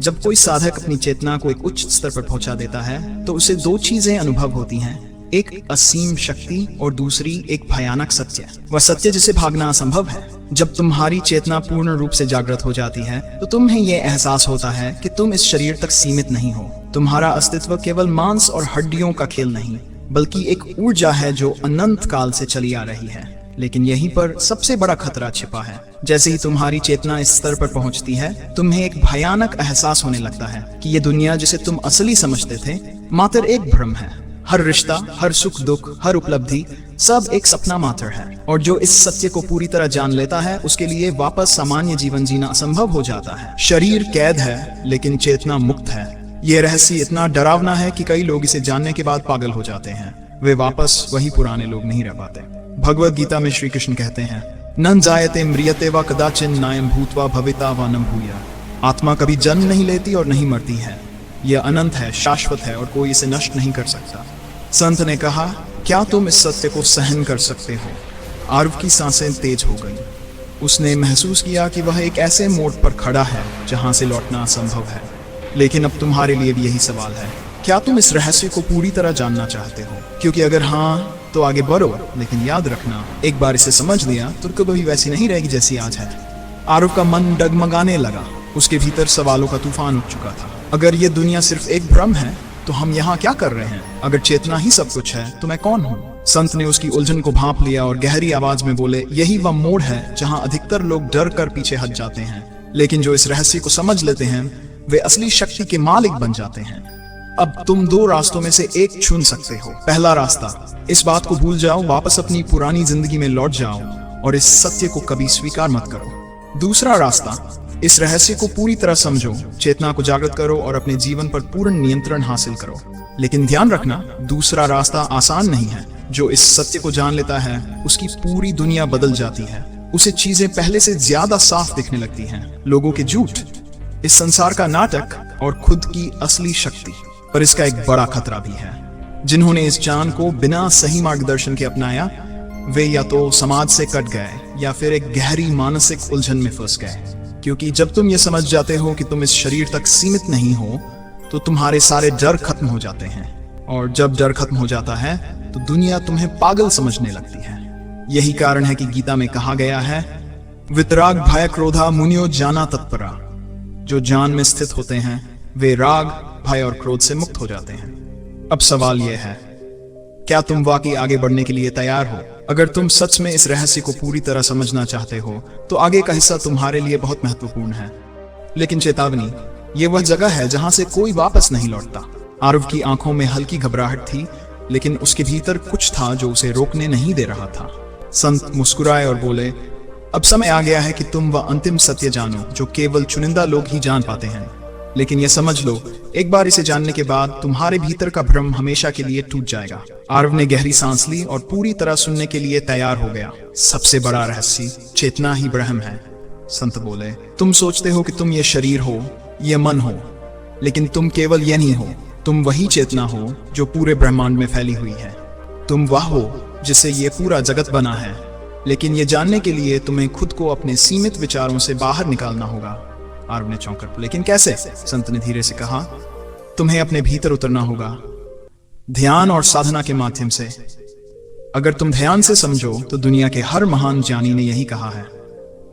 जब कोई साधक अपनी चेतना को एक उच्च स्तर पर पहुंचा देता है तो उसे दो चीजें अनुभव होती हैं, एक असीम शक्ति और दूसरी एक भयानक सत्य। वह सत्य जिसे भागना असंभव है। जब तुम्हारी चेतना पूर्ण रूप से जागृत हो जाती है तो तुम्हें यह एहसास होता है कि तुम इस शरीर तक सीमित नहीं हो। तुम्हारा अस्तित्व केवल मांस और हड्डियों का खेल नहीं, बल्कि एक ऊर्जा है जो अनंत काल से चली आ रही है। लेकिन यहीं पर सबसे बड़ा खतरा छिपा है। जैसे ही तुम्हारी चेतना इस स्तर पर पहुंचती है, तुम्हें एक भयानक एहसास होने लगता है कि ये दुनिया जिसे तुम असली समझते थे मात्र एक भ्रम है। हर रिश्ता, हर सुख दुख, हर उपलब्धि सब एक सपना मात्र है। और जो इस सत्य को पूरी तरह जान लेता है उसके लिए वापस सामान्य जीवन जीना असंभव हो जाता है। शरीर कैद है लेकिन चेतना मुक्त है। ये रहस्य इतना डरावना है कि कई लोग इसे जानने के बाद पागल हो जाते हैं। वे वापस वही पुराने लोग नहीं रह पाते। भगवद गीता में श्री कृष्ण कहते हैं, न जायते म्रियते व कदाचिन नायम भूत्वा भविता व न भूया। आत्मा कभी जन्म नहीं लेती और नहीं मरती है। यह अनंत है, शाश्वत है और कोई इसे नष्ट नहीं कर सकता। संत ने कहा, क्या तुम इस सत्य को सहन कर सकते हो? आरव की सांसें तेज हो गईं। उसने महसूस किया कि वह एक ऐसे मोड़ पर खड़ा है जहां से लौटना असंभव है। लेकिन अब तुम्हारे लिए भी यही सवाल है, क्या तुम इस रहस्य को पूरी तरह जानना चाहते हो? क्योंकि अगर हाँ तो आगे बढ़ो, लेकिन याद रखना, एक बार इसे समझ लिया तो कभी वैसी नहीं रहेगी जैसी आज है। आरव का मन डगमगाने लगा। उसके भीतर सवालों का तूफान उठ चुका था। अगर ये दुनिया सिर्फ एक भ्रम है तो हम यहाँ क्या कर रहे हैं? अगर चेतना ही सब कुछ है तो मैं कौन हूँ? संत ने उसकी उलझन को भांप लिया और गहरी आवाज में बोले, यही वह मोड़ है जहाँ अधिकतर लोग डर कर पीछे हट जाते हैं, लेकिन जो इस रहस्य को समझ लेते हैं वे असली शक्ति के मालिक बन जाते हैं। अब तुम दो रास्तों में से एक चुन सकते हो। पहला रास्ता, इस बात को भूल जाओ, वापस अपनी पुरानी जिंदगी में लौट जाओ और इस सत्य को कभी स्वीकार मत करो। दूसरा रास्ता, इस रहस्य को पूरी तरह समझो, चेतना को जागृत करो और अपने जीवन पर पूर्ण नियंत्रण हासिल करो। लेकिन ध्यान रखना, दूसरा रास्ता आसान नहीं है। जो इस सत्य को जान लेता है उसकी पूरी दुनिया बदल जाती है। उसे चीजें पहले से ज्यादा साफ दिखने लगती हैं। लोगों के झूठ, इस संसार का नाटक और खुद की असली शक्ति। पर इसका एक बड़ा खतरा भी है। जिन्होंने इस जान को बिना सही मार्गदर्शन के अपनाया वे या तो समाज से कट गए या फिर एक गहरी मानसिक उलझन में फंस गए। क्योंकि जब तुम ये समझ जाते हो कि तुम इस शरीर तक सीमित नहीं हो तो तुम्हारे सारे डर खत्म हो जाते हैं। और जब डर खत्म हो जाता है तो दुनिया तुम्हें पागल समझने लगती है। यही कारण है कि गीता में कहा गया है, वितराग भय क्रोधा मुनियो जाना तत्परा। जो जान में स्थित होते हैं वे राग, भय और क्रोध से मुक्त हो जाते हैं। अब सवाल यह है, क्या तुम वाकई आगे बढ़ने के लिए तैयार हो? अगर तुम सच में इस रहस्य को पूरी तरह समझना चाहते हो तो आगे का हिस्सा तुम्हारे लिए बहुत महत्वपूर्ण है। लेकिन चेतावनी, ये वह जगह है जहां से कोई वापस नहीं लौटता। आरव की आंखों में हल्की घबराहट थी, लेकिन उसके भीतर कुछ था जो उसे रोकने नहीं दे रहा था। संत मुस्कुराए और बोले, अब समय आ गया है कि तुम वह अंतिम सत्य जानो जो केवल चुनिंदा लोग ही जान पाते हैं। लेकिन यह समझ लो, एक बार इसे जानने के बाद तुम्हारे भीतर का भ्रम हमेशा के लिए टूट जाएगा। आरव ने गहरी सांस ली और पूरी तरह सुनने के लिए तैयार हो गया। सबसे बड़ा रहस्य, चेतना ही ब्रह्म है। संत बोले, तुम सोचते हो कि तुम ये शरीर हो, ये मन हो, लेकिन तुम केवल ये नहीं हो। तुम वही चेतना हो जो पूरे ब्रह्मांड में फैली हुई है। तुम वह हो जिससे ये पूरा जगत बना है। लेकिन ये जानने के लिए तुम्हें खुद को अपने सीमित विचारों से बाहर निकालना होगा। आरव ने चौंकर, लेकिन कैसे? संत ने धीरे से कहा, तुम्हें अपने भीतर उतरना होगा, ध्यान और साधना के माध्यम से। अगर तुम ध्यान से समझो तो दुनिया के हर महान ज्ञानी ने यही कहा है।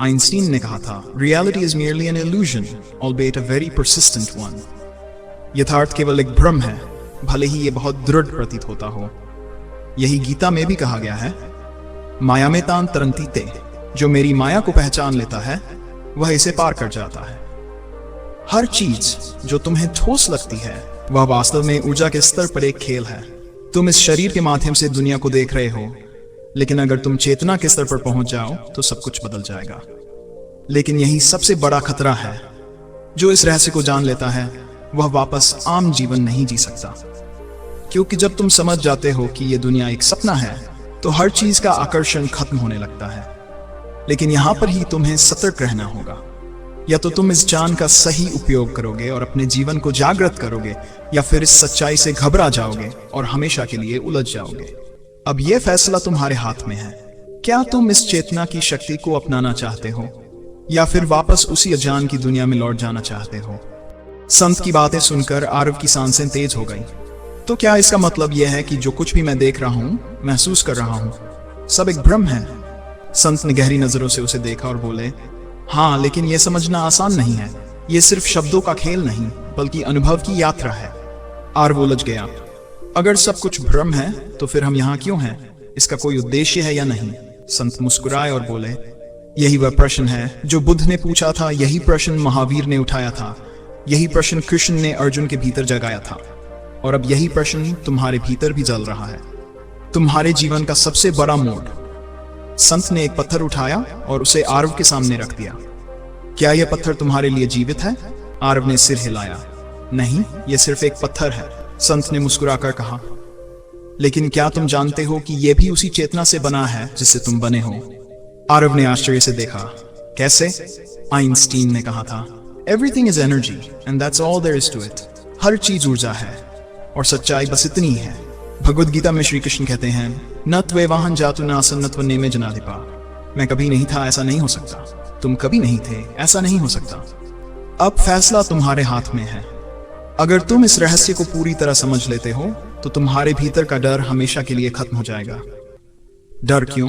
आइंस्टीन ने कहा था, reality is merely an illusion, albeit a very persistent one। यथार्थ केवल एक भ्रम है, भले ही ये बहुत दृढ़ प्रतीत होता हो। यही गीता में भी कहा गया है, माया में तान तरंती ते। जो मेरी माया को पहचान लेता है वह इसे पार कर जाता है। हर चीज जो तुम्हें ठोस लगती है वह वास्तव में ऊर्जा के स्तर पर एक खेल है। तुम इस शरीर के माध्यम से दुनिया को देख रहे हो, लेकिन अगर तुम चेतना के स्तर पर पहुंच जाओ तो सब कुछ बदल जाएगा। लेकिन यही सबसे बड़ा खतरा है। जो इस रहस्य को जान लेता है वह वापस आम जीवन नहीं जी सकता। क्योंकि जब तुम समझ जाते हो कि यह दुनिया एक सपना है तो हर चीज का आकर्षण खत्म होने लगता है। लेकिन यहां पर ही तुम्हें सतर्क रहना होगा। या तो तुम इस जान का सही उपयोग करोगे और अपने जीवन को जागृत करोगे, या फिर इस सच्चाई से घबरा जाओगे और हमेशा के लिए उलझ जाओगे। अब यह फैसला तुम्हारे हाथ में है। क्या तुम इस चेतना की शक्ति को अपनाना चाहते हो या फिर वापस उसी अजान की दुनिया में लौट जाना चाहते हो? संत की बातें सुनकर आरव की सांसें तेज हो गई। तो क्या इसका मतलब यह है कि जो कुछ भी मैं देख रहा हूँ, महसूस कर रहा हूँ, सब एक भ्रम है? संत ने गहरी नजरों से उसे देखा और बोले, हाँ, लेकिन यह समझना आसान नहीं है। ये सिर्फ शब्दों का खेल नहीं, बल्कि अनुभव की यात्रा है। आरव उलझ गया। अगर सब कुछ भ्रम है तो फिर हम यहाँ क्यों हैं? इसका कोई उद्देश्य है या नहीं? संत मुस्कुराए और बोले, यही वह प्रश्न है जो बुद्ध ने पूछा था, यही प्रश्न महावीर ने उठाया था, यही प्रश्न कृष्ण ने अर्जुन के भीतर जगाया था, और अब यही प्रश्न तुम्हारे भीतर भी जल रहा है। तुम्हारे जीवन का सबसे बड़ा मोड़। संत ने एक पत्थर उठाया और उसे आरव के सामने रख दिया। क्या यह पत्थर तुम्हारे लिए जीवित है? आरव ने सिर हिलाया। नहीं, यह सिर्फ एक पत्थर है। संत ने मुस्कुराकर कहा, लेकिन क्या तुम जानते हो कि यह भी उसी चेतना से बना है जिससे तुम बने हो? आरव ने आश्चर्य से देखा। कैसे? आइंस्टीन ने कहा था, everything is energy and that's all there is to it. हर चीज ऊर्जा है और सच्चाई बस इतनी ही है। भगवद गीता में श्री कृष्ण कहते हैं, न त्वे वाहन जातु नासन न त्वन्ने में जनाधिपा। मैं कभी नहीं था, ऐसा नहीं हो सकता। तुम कभी नहीं थे, ऐसा नहीं हो सकता। अब फैसला तुम्हारे हाथ में है। अगर तुम इस रहस्य को पूरी तरह समझ लेते हो तो तुम्हारे भीतर का डर हमेशा के लिए खत्म हो जाएगा। डर क्यों?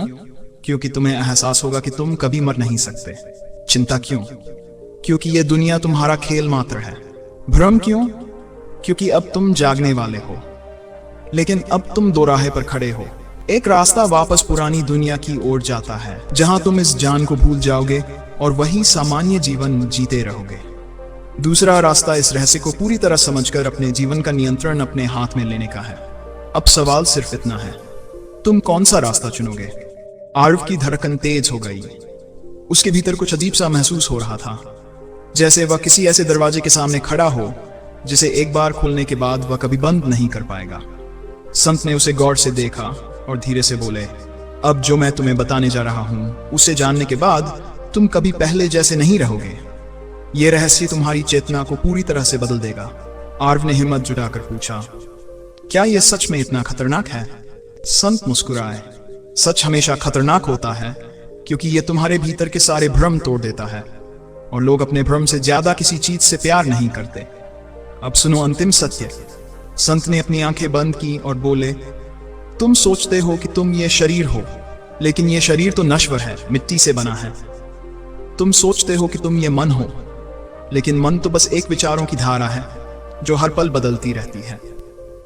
क्योंकि तुम्हें एहसास होगा कि तुम कभी मर नहीं सकते। चिंता क्यों? क्योंकि यह दुनिया तुम्हारा खेल मात्र है। भ्रम क्यों? क्योंकि अब तुम जागने वाले हो, लेकिन अब तुम दो राह पर खड़े हो। एक रास्ता वापस पुरानी दुनिया की ओर जाता है, जहां तुम इस जान को भूल जाओगे और वही सामान्य जीवन जीते रहोगे। दूसरा रास्ता इस रहस्य को पूरी तरह समझकर अपने जीवन का नियंत्रण अपने हाथ में लेने का है। अब सवाल सिर्फ इतना है, तुम कौन सा रास्ता चुनोगे? आरव की धड़कन तेज हो गई। उसके भीतर कुछ अजीब सा महसूस हो रहा था, जैसे वह किसी ऐसे दरवाजे के सामने खड़ा हो जिसे एक बार खोलने के बाद वह कभी बंद नहीं कर पाएगा। संत ने उसे गौर से देखा और धीरे से बोले, अब जो मैं तुम्हें बताने जा रहा हूं, उसे जानने के बाद तुम कभी पहले जैसे नहीं रहोगे। यह रहस्य तुम्हारी चेतना को पूरी तरह से बदल देगा। आरव ने हिम्मत जुटाकर पूछा, क्या यह सच में इतना खतरनाक है? संत मुस्कुराए। सच हमेशा खतरनाक होता है क्योंकि यह तुम्हारे भीतर के सारे भ्रम तोड़ देता है, और लोग अपने भ्रम से ज्यादा किसी चीज से प्यार नहीं करते। अब सुनो अंतिम सत्य। संत ने अपनी आंखें बंद की और बोले, तुम सोचते हो कि तुम ये शरीर हो, लेकिन ये शरीर तो नश्वर है, मिट्टी से बना है। तुम सोचते हो कि तुम ये मन हो, लेकिन मन तो बस एक विचारों की धारा है जो हर पल बदलती रहती है।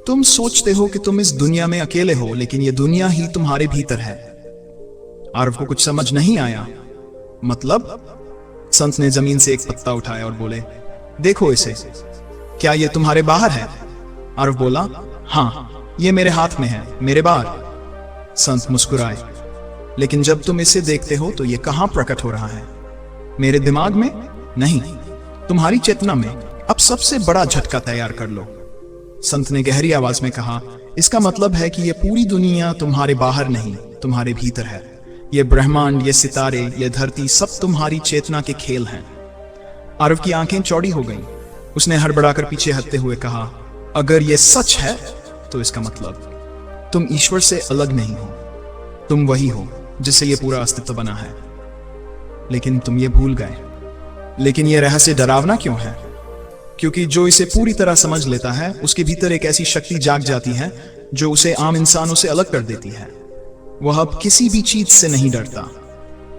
तुम सोचते हो कि तुम इस दुनिया में अकेले हो, लेकिन ये दुनिया ही तुम्हारे भीतर है। आरव को कुछ समझ नहीं आया। मतलब? संत ने जमीन से एक पत्ता उठाया और बोले, देखो इसे, क्या ये तुम्हारे बाहर है? आरव बोला, हाँ, ये मेरे हाथ में है, मेरे बाहर। संत मुस्कुराए, लेकिन जब तुम इसे देखते हो तो ये कहां प्रकट हो रहा है? मेरे दिमाग में? नहीं, तुम्हारी चेतना में। अब सबसे बड़ा झटका तैयार कर लो। संत ने गहरी आवाज में कहा, इसका मतलब है कि ये पूरी दुनिया तुम्हारे बाहर नहीं, तुम्हारे भीतर है। ये ब्रह्मांड, ये सितारे, ये धरती, सब तुम्हारी चेतना के खेल हैं। आरव की आंखें चौड़ी हो गईं। उसने हड़बड़ाकर पीछे हटते हुए कहा, अगर ये सच है तो इसका मतलब तुम ईश्वर से अलग नहीं हो। तुम वही हो जिससे ये पूरा अस्तित्व बना है। लेकिन तुम ये भूल गए। लेकिन यह रहस्य डरावना क्यों है? क्योंकि जो इसे पूरी तरह समझ लेता है, उसके भीतर एक ऐसी शक्ति जाग जाती है जो उसे आम इंसानों से अलग कर देती है। वह अब किसी भी चीज से नहीं डरता,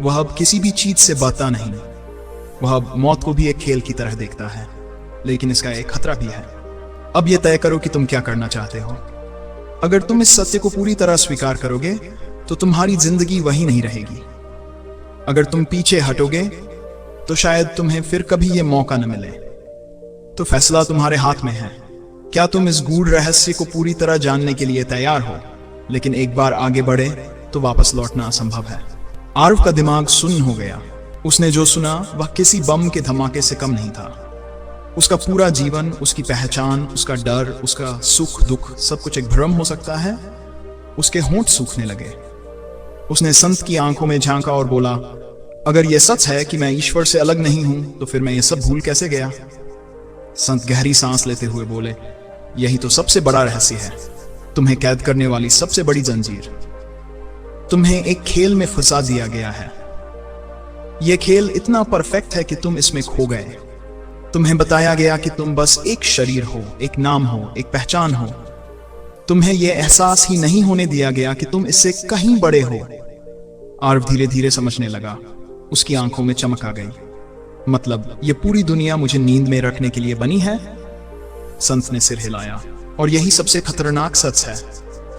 वह अब किसी भी चीज से बहता नहीं, वह अब मौत को भी एक खेल की तरह देखता है। लेकिन इसका एक खतरा भी है। अब यह तय करो कि तुम क्या करना चाहते हो। अगर तुम इस सत्य को पूरी तरह स्वीकार करोगे तो तुम्हारी जिंदगी वही नहीं रहेगी। अगर तुम पीछे हटोगे तो शायद तुम्हें फिर कभी यह मौका न मिले। तो फैसला तुम्हारे हाथ में है। क्या तुम इस गूढ़ रहस्य को पूरी तरह जानने के लिए तैयार हो? लेकिन एक बार आगे बढ़े तो वापस लौटना असंभव है। आरव का दिमाग सुन्न हो गया। उसने जो सुना वह किसी बम के धमाके से कम नहीं था। उसका पूरा जीवन, उसकी पहचान, उसका डर, उसका सुख दुख, सब कुछ एक भ्रम हो सकता है। उसके होंठ सूखने लगे। उसने संत की आंखों में झांका और बोला, अगर यह सच है कि मैं ईश्वर से अलग नहीं हूं तो फिर मैं ये सब भूल कैसे गया? संत गहरी सांस लेते हुए बोले, यही तो सबसे बड़ा रहस्य है, तुम्हें कैद करने वाली सबसे बड़ी जंजीर। तुम्हें एक खेल में फंसा दिया गया है। यह खेल इतना परफेक्ट है कि तुम इसमें खो गए। तुम्हें बताया गया कि तुम बस एक शरीर हो, एक नाम हो, एक पहचान हो। तुम्हें यह एहसास ही नहीं होने दिया गया कि तुम इससे कहीं बड़े हो। आरव धीरे धीरे समझने लगा। उसकी आंखों में चमक आ गई। मतलब ये पूरी दुनिया मुझे नींद में रखने के लिए बनी है? संत ने सिर हिलाया। और यही सबसे खतरनाक सच है।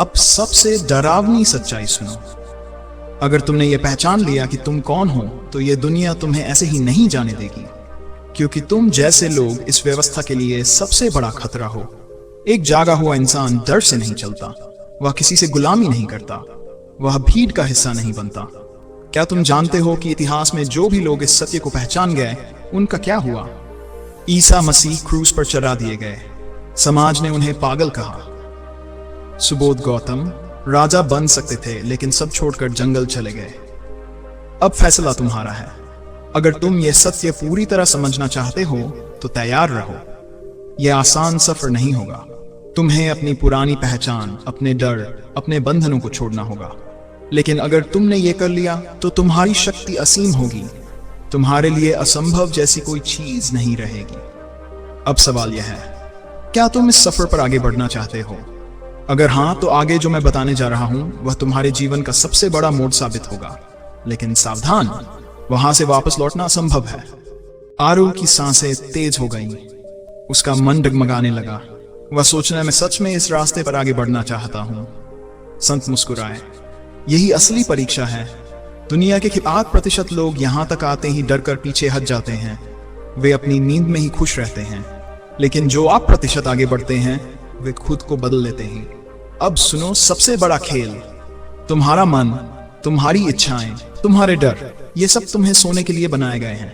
अब सबसे डरावनी सच्चाई सुनो। अगर तुमने ये पहचान लिया कि तुम कौन हो, तो ये दुनिया तुम्हें ऐसे ही नहीं जाने देगी, क्योंकि तुम जैसे लोग इस व्यवस्था के लिए सबसे बड़ा खतरा हो। एक जागा हुआ इंसान डर से नहीं चलता, वह किसी से गुलामी नहीं करता, वह भीड़ का हिस्सा नहीं बनता। क्या तुम जानते हो कि इतिहास में जो भी लोग इस सत्य को पहचान गए, उनका क्या हुआ? ईसा मसीह क्रूस पर चढ़ा दिए गए। समाज ने उन्हें पागल कहा। सुबोध गौतम राजा बन सकते थे, लेकिन सब छोड़कर जंगल चले गए। अब फैसला तुम्हारा है। अगर तुम ये सत्य पूरी तरह समझना चाहते हो तो तैयार रहो। यह आसान सफर नहीं होगा। तुम्हें अपनी पुरानी पहचान, अपने डर, अपने बंधनों को छोड़ना होगा। लेकिन अगर तुमने ये कर लिया तो तुम्हारी शक्ति असीम होगी। तुम्हारे लिए असंभव जैसी कोई चीज नहीं रहेगी। अब सवाल यह है, क्या तुम इस सफर पर आगे बढ़ना चाहते हो? अगर हां, तो आगे जो मैं बताने जा रहा हूं वह तुम्हारे जीवन का सबसे बड़ा मोड़ साबित होगा। लेकिन सावधान, वहां से वापस लौटना असंभव है। आरव की सांसें तेज हो गईं। उसका मन डगमगाने लगा। वह सोचने में सच में इस रास्ते पर आगे बढ़ना चाहता हूं। संत मुस्कुराए। यही असली परीक्षा है। दुनिया के 8% लोग यहां तक आते ही डर कर पीछे हट जाते हैं। वे अपनी नींद में ही खुश रहते हैं। लेकिन जो 8% आगे बढ़ते हैं, वे खुद को बदल लेते हैं। अब सुनो सबसे बड़ा खेल। तुम्हारा मन, तुम्हारी इच्छाएं, तुम्हारे डर, ये सब तुम्हें सोने के लिए बनाए गए हैं।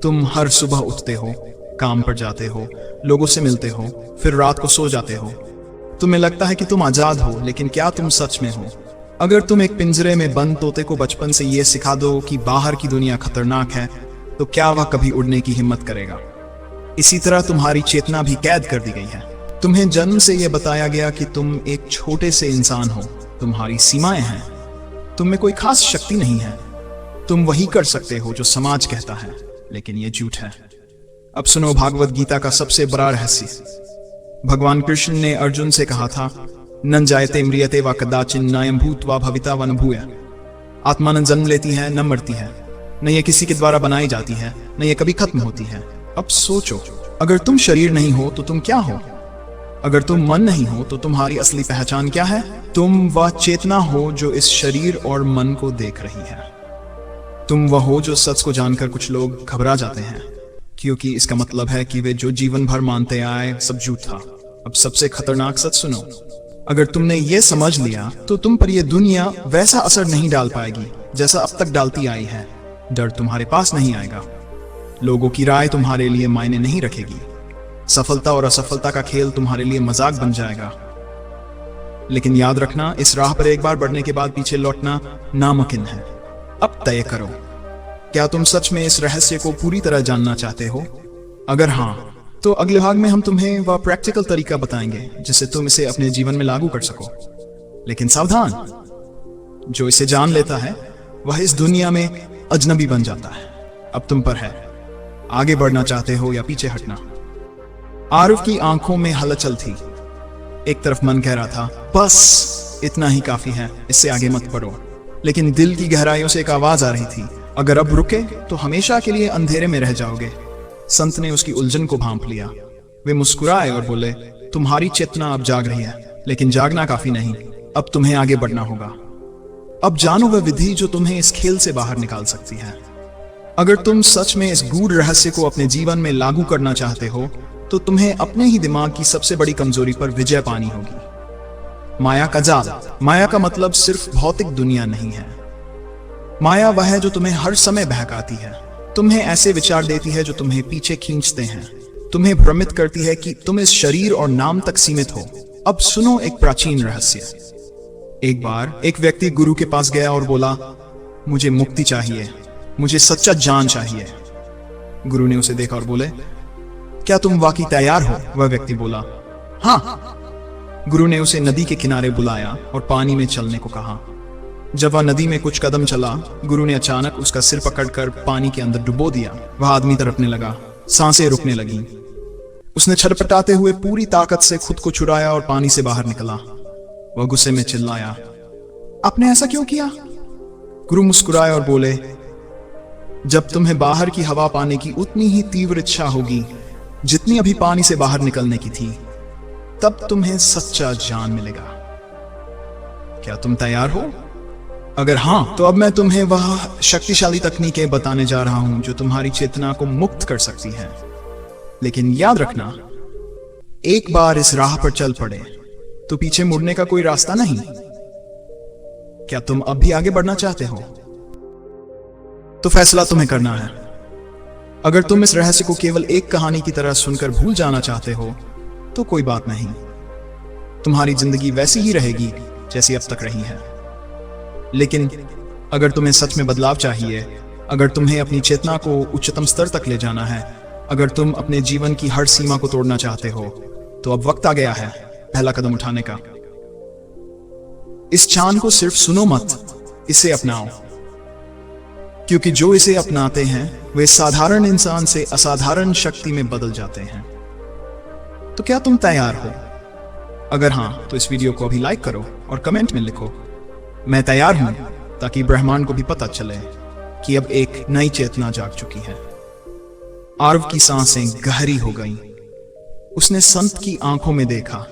तुम हर सुबह उठते हो, काम पर जाते हो, लोगों से मिलते हो, फिर रात को सो जाते हो। तुम्हें लगता है कि तुम आजाद हो, लेकिन क्या तुम सच में हो? अगर तुम एक पिंजरे में बंद तोते को बचपन से ये सिखा दो कि बाहर की दुनिया खतरनाक है, तो क्या वह कभी उड़ने की हिम्मत करेगा? इसी तरह तुम्हारी चेतना भी कैद कर दी गई है। तुम्हें जन्म से यह बताया गया कि तुम एक छोटे से इंसान हो। तुम्हारी सीमाएं हैं। तुम में कोई खास शक्ति नहीं है। तुम वही कर सकते हो जो समाज कहता है, लेकिन यह झूठ है। अब सुनो भागवत गीता का सबसे बड़ा रहस्य। भगवान कृष्ण ने अर्जुन से कहा था, न जायते म्रियते व कदाचिन नायं भूत्वा भविता व न भूया। आत्मा न जन्म लेती है, न मरती है, न ये किसी के द्वारा बनाई जाती है, न ये कभी खत्म होती है। अब सोचो, अगर तुम शरीर नहीं हो तो तुम क्या हो? अगर तुम मन नहीं हो तो तुम्हारी असली पहचान क्या है? तुम वह चेतना हो जो इस शरीर और मन को देख रही है। तुम वह हो जो सच को जानकर कुछ लोग घबरा जाते हैं, क्योंकि इसका मतलब है कि वे जो जीवन भर मानते आए सब झूठ था। अब सबसे खतरनाक सच सुनो। अगर तुमने ये समझ लिया तो तुम पर यह दुनिया वैसा असर नहीं डाल पाएगी जैसा अब तक डालती आई है। डर तुम्हारे पास नहीं आएगा। लोगों की राय तुम्हारे लिए मायने नहीं रखेगी। सफलता और असफलता का खेल तुम्हारे लिए मजाक बन जाएगा। लेकिन याद रखना, इस राह पर एक बार बढ़ने के बाद पीछे लौटना नामुमकिन है। अब तय करो, क्या तुम सच में इस रहस्य को पूरी तरह जानना चाहते हो? अगर हां, तो अगले भाग में हम तुम्हें वह प्रैक्टिकल तरीका बताएंगे जिससे तुम इसे अपने जीवन में लागू कर सको। लेकिन सावधान, जो इसे जान लेता है वह इस दुनिया में अजनबी बन जाता है। अब तुम पर है, आगे बढ़ना चाहते हो या पीछे हटना। आरव की आंखों में हलचल थी। एक तरफ मन कह रहा था, बस इतना ही काफी है, इससे आगे मत बढ़ो। लेकिन दिल की गहराइयों से एक आवाज आ रही थी, अगर अब रुके तो हमेशा के लिए अंधेरे में रह जाओगे। संत ने उसकी उलझन को भांप लिया। वे मुस्कुराए और बोले, तुम्हारी चेतना अब जाग रही है, लेकिन जागना काफी नहीं, अब तुम्हें आगे बढ़ना होगा। अब जानो वह विधि जो तुम्हें इस खेल से बाहर निकाल सकती है। अगर तुम सच में इस गूढ़ रहस्य को अपने जीवन में लागू करना चाहते हो तो तुम्हें अपने ही दिमाग की सबसे बड़ी कमजोरी पर विजय पानी होगी। माया का जाल। माया का मतलब सिर्फ भौतिक दुनिया नहीं है। माया वह है जो तुम्हें हर समय बहकाती है, तुम्हें ऐसे विचार देती है जो तुम्हें पीछे खींचते हैं, तुम्हें भ्रमित करती है कि तुम इस शरीर और नाम तक सीमित हो। अब सुनो एक प्राचीन रहस्य। एक बार एक व्यक्ति गुरु के पास गया और बोला, मुझे मुक्ति चाहिए, मुझे सच्चा ज्ञान चाहिए। गुरु ने उसे देखा और बोले, क्या तुम वाकई तैयार हो? वह व्यक्ति बोला, हाँ। गुरु ने उसे नदी के किनारे बुलाया और पानी में चलने को कहा। जब वह नदी में कुछ कदम चला, गुरु ने अचानक उसका सिर पकड़कर पानी के अंदर डुबो दिया। वह आदमी तड़पने लगा, सांसें रुकने लगी। उसने छटपटाते हुए पूरी ताकत से खुद को छुड़ाया और पानी से बाहर निकला। वह गुस्से में चिल्लाया, आपने ऐसा क्यों किया? गुरु मुस्कुराए और बोले, जब तुम्हें बाहर की हवा पाने की उतनी ही तीव्र इच्छा होगी जितनी अभी पानी से बाहर निकलने की थी, तब तुम्हें सच्चा ज्ञान मिलेगा। क्या तुम तैयार हो? अगर हां, तो अब मैं तुम्हें वह शक्तिशाली तकनीकें बताने जा रहा हूं जो तुम्हारी चेतना को मुक्त कर सकती हैं। लेकिन याद रखना, एक बार इस राह पर चल पड़े तो पीछे मुड़ने का कोई रास्ता नहीं। क्या तुम अब भी आगे बढ़ना चाहते हो? तो फैसला तुम्हें करना है। अगर तुम इस रहस्य को केवल एक कहानी की तरह सुनकर भूल जाना चाहते हो तो कोई बात नहीं, तुम्हारी जिंदगी वैसी ही रहेगी जैसी अब तक रही है। लेकिन अगर तुम्हें सच में बदलाव चाहिए, अगर तुम्हें अपनी चेतना को उच्चतम स्तर तक ले जाना है, अगर तुम अपने जीवन की हर सीमा को तोड़ना चाहते हो, तो अब वक्त आ गया है पहला कदम उठाने का। इस चांद को सिर्फ सुनो मत, इसे अपनाओ, क्योंकि जो इसे अपनाते हैं वे साधारण इंसान से असाधारण शक्ति में बदल जाते हैं। तो क्या तुम तैयार हो? अगर हां, तो इस वीडियो को अभी लाइक करो और कमेंट में लिखो, मैं तैयार हूं, ताकि ब्रह्मांड को भी पता चले कि अब एक नई चेतना जाग चुकी है। आरव की सांसें गहरी हो गईं। उसने संत की आंखों में देखा।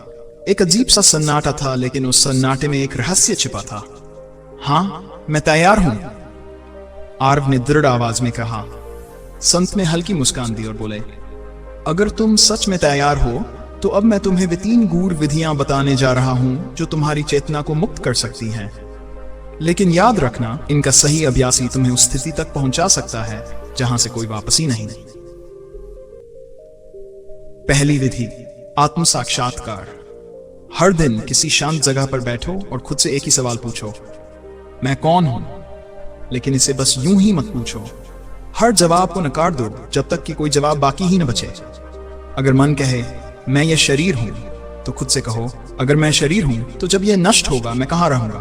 एक अजीब सा सन्नाटा था, लेकिन उस सन्नाटे में एक रहस्य छिपा था। हां, मैं तैयार हूं, आरव ने दृढ़ आवाज में कहा। संत ने हल्की मुस्कान दी और बोले, अगर तुम सच में तैयार हो तो अब मैं तुम्हें वे 3 गूढ़ विधियां बताने जा रहा हूं जो तुम्हारी चेतना को मुक्त कर सकती हैं। लेकिन याद रखना, इनका सही अभ्यास ही तुम्हें उस स्थिति तक पहुंचा सकता है जहां से कोई वापसी नहीं। पहली विधि, आत्म साक्षात्कार। हर दिन किसी शांत जगह पर बैठो और खुद से एक ही सवाल पूछो, मैं कौन हूं? लेकिन इसे बस यूं ही मत पूछो। हर जवाब को नकार दो जब तक कि कोई जवाब बाकी ही न बचे। अगर मन कहे मैं ये शरीर हूं, तो खुद से कहो, अगर मैं शरीर हूं तो जब यह नष्ट होगा मैं कहां रहूंगा?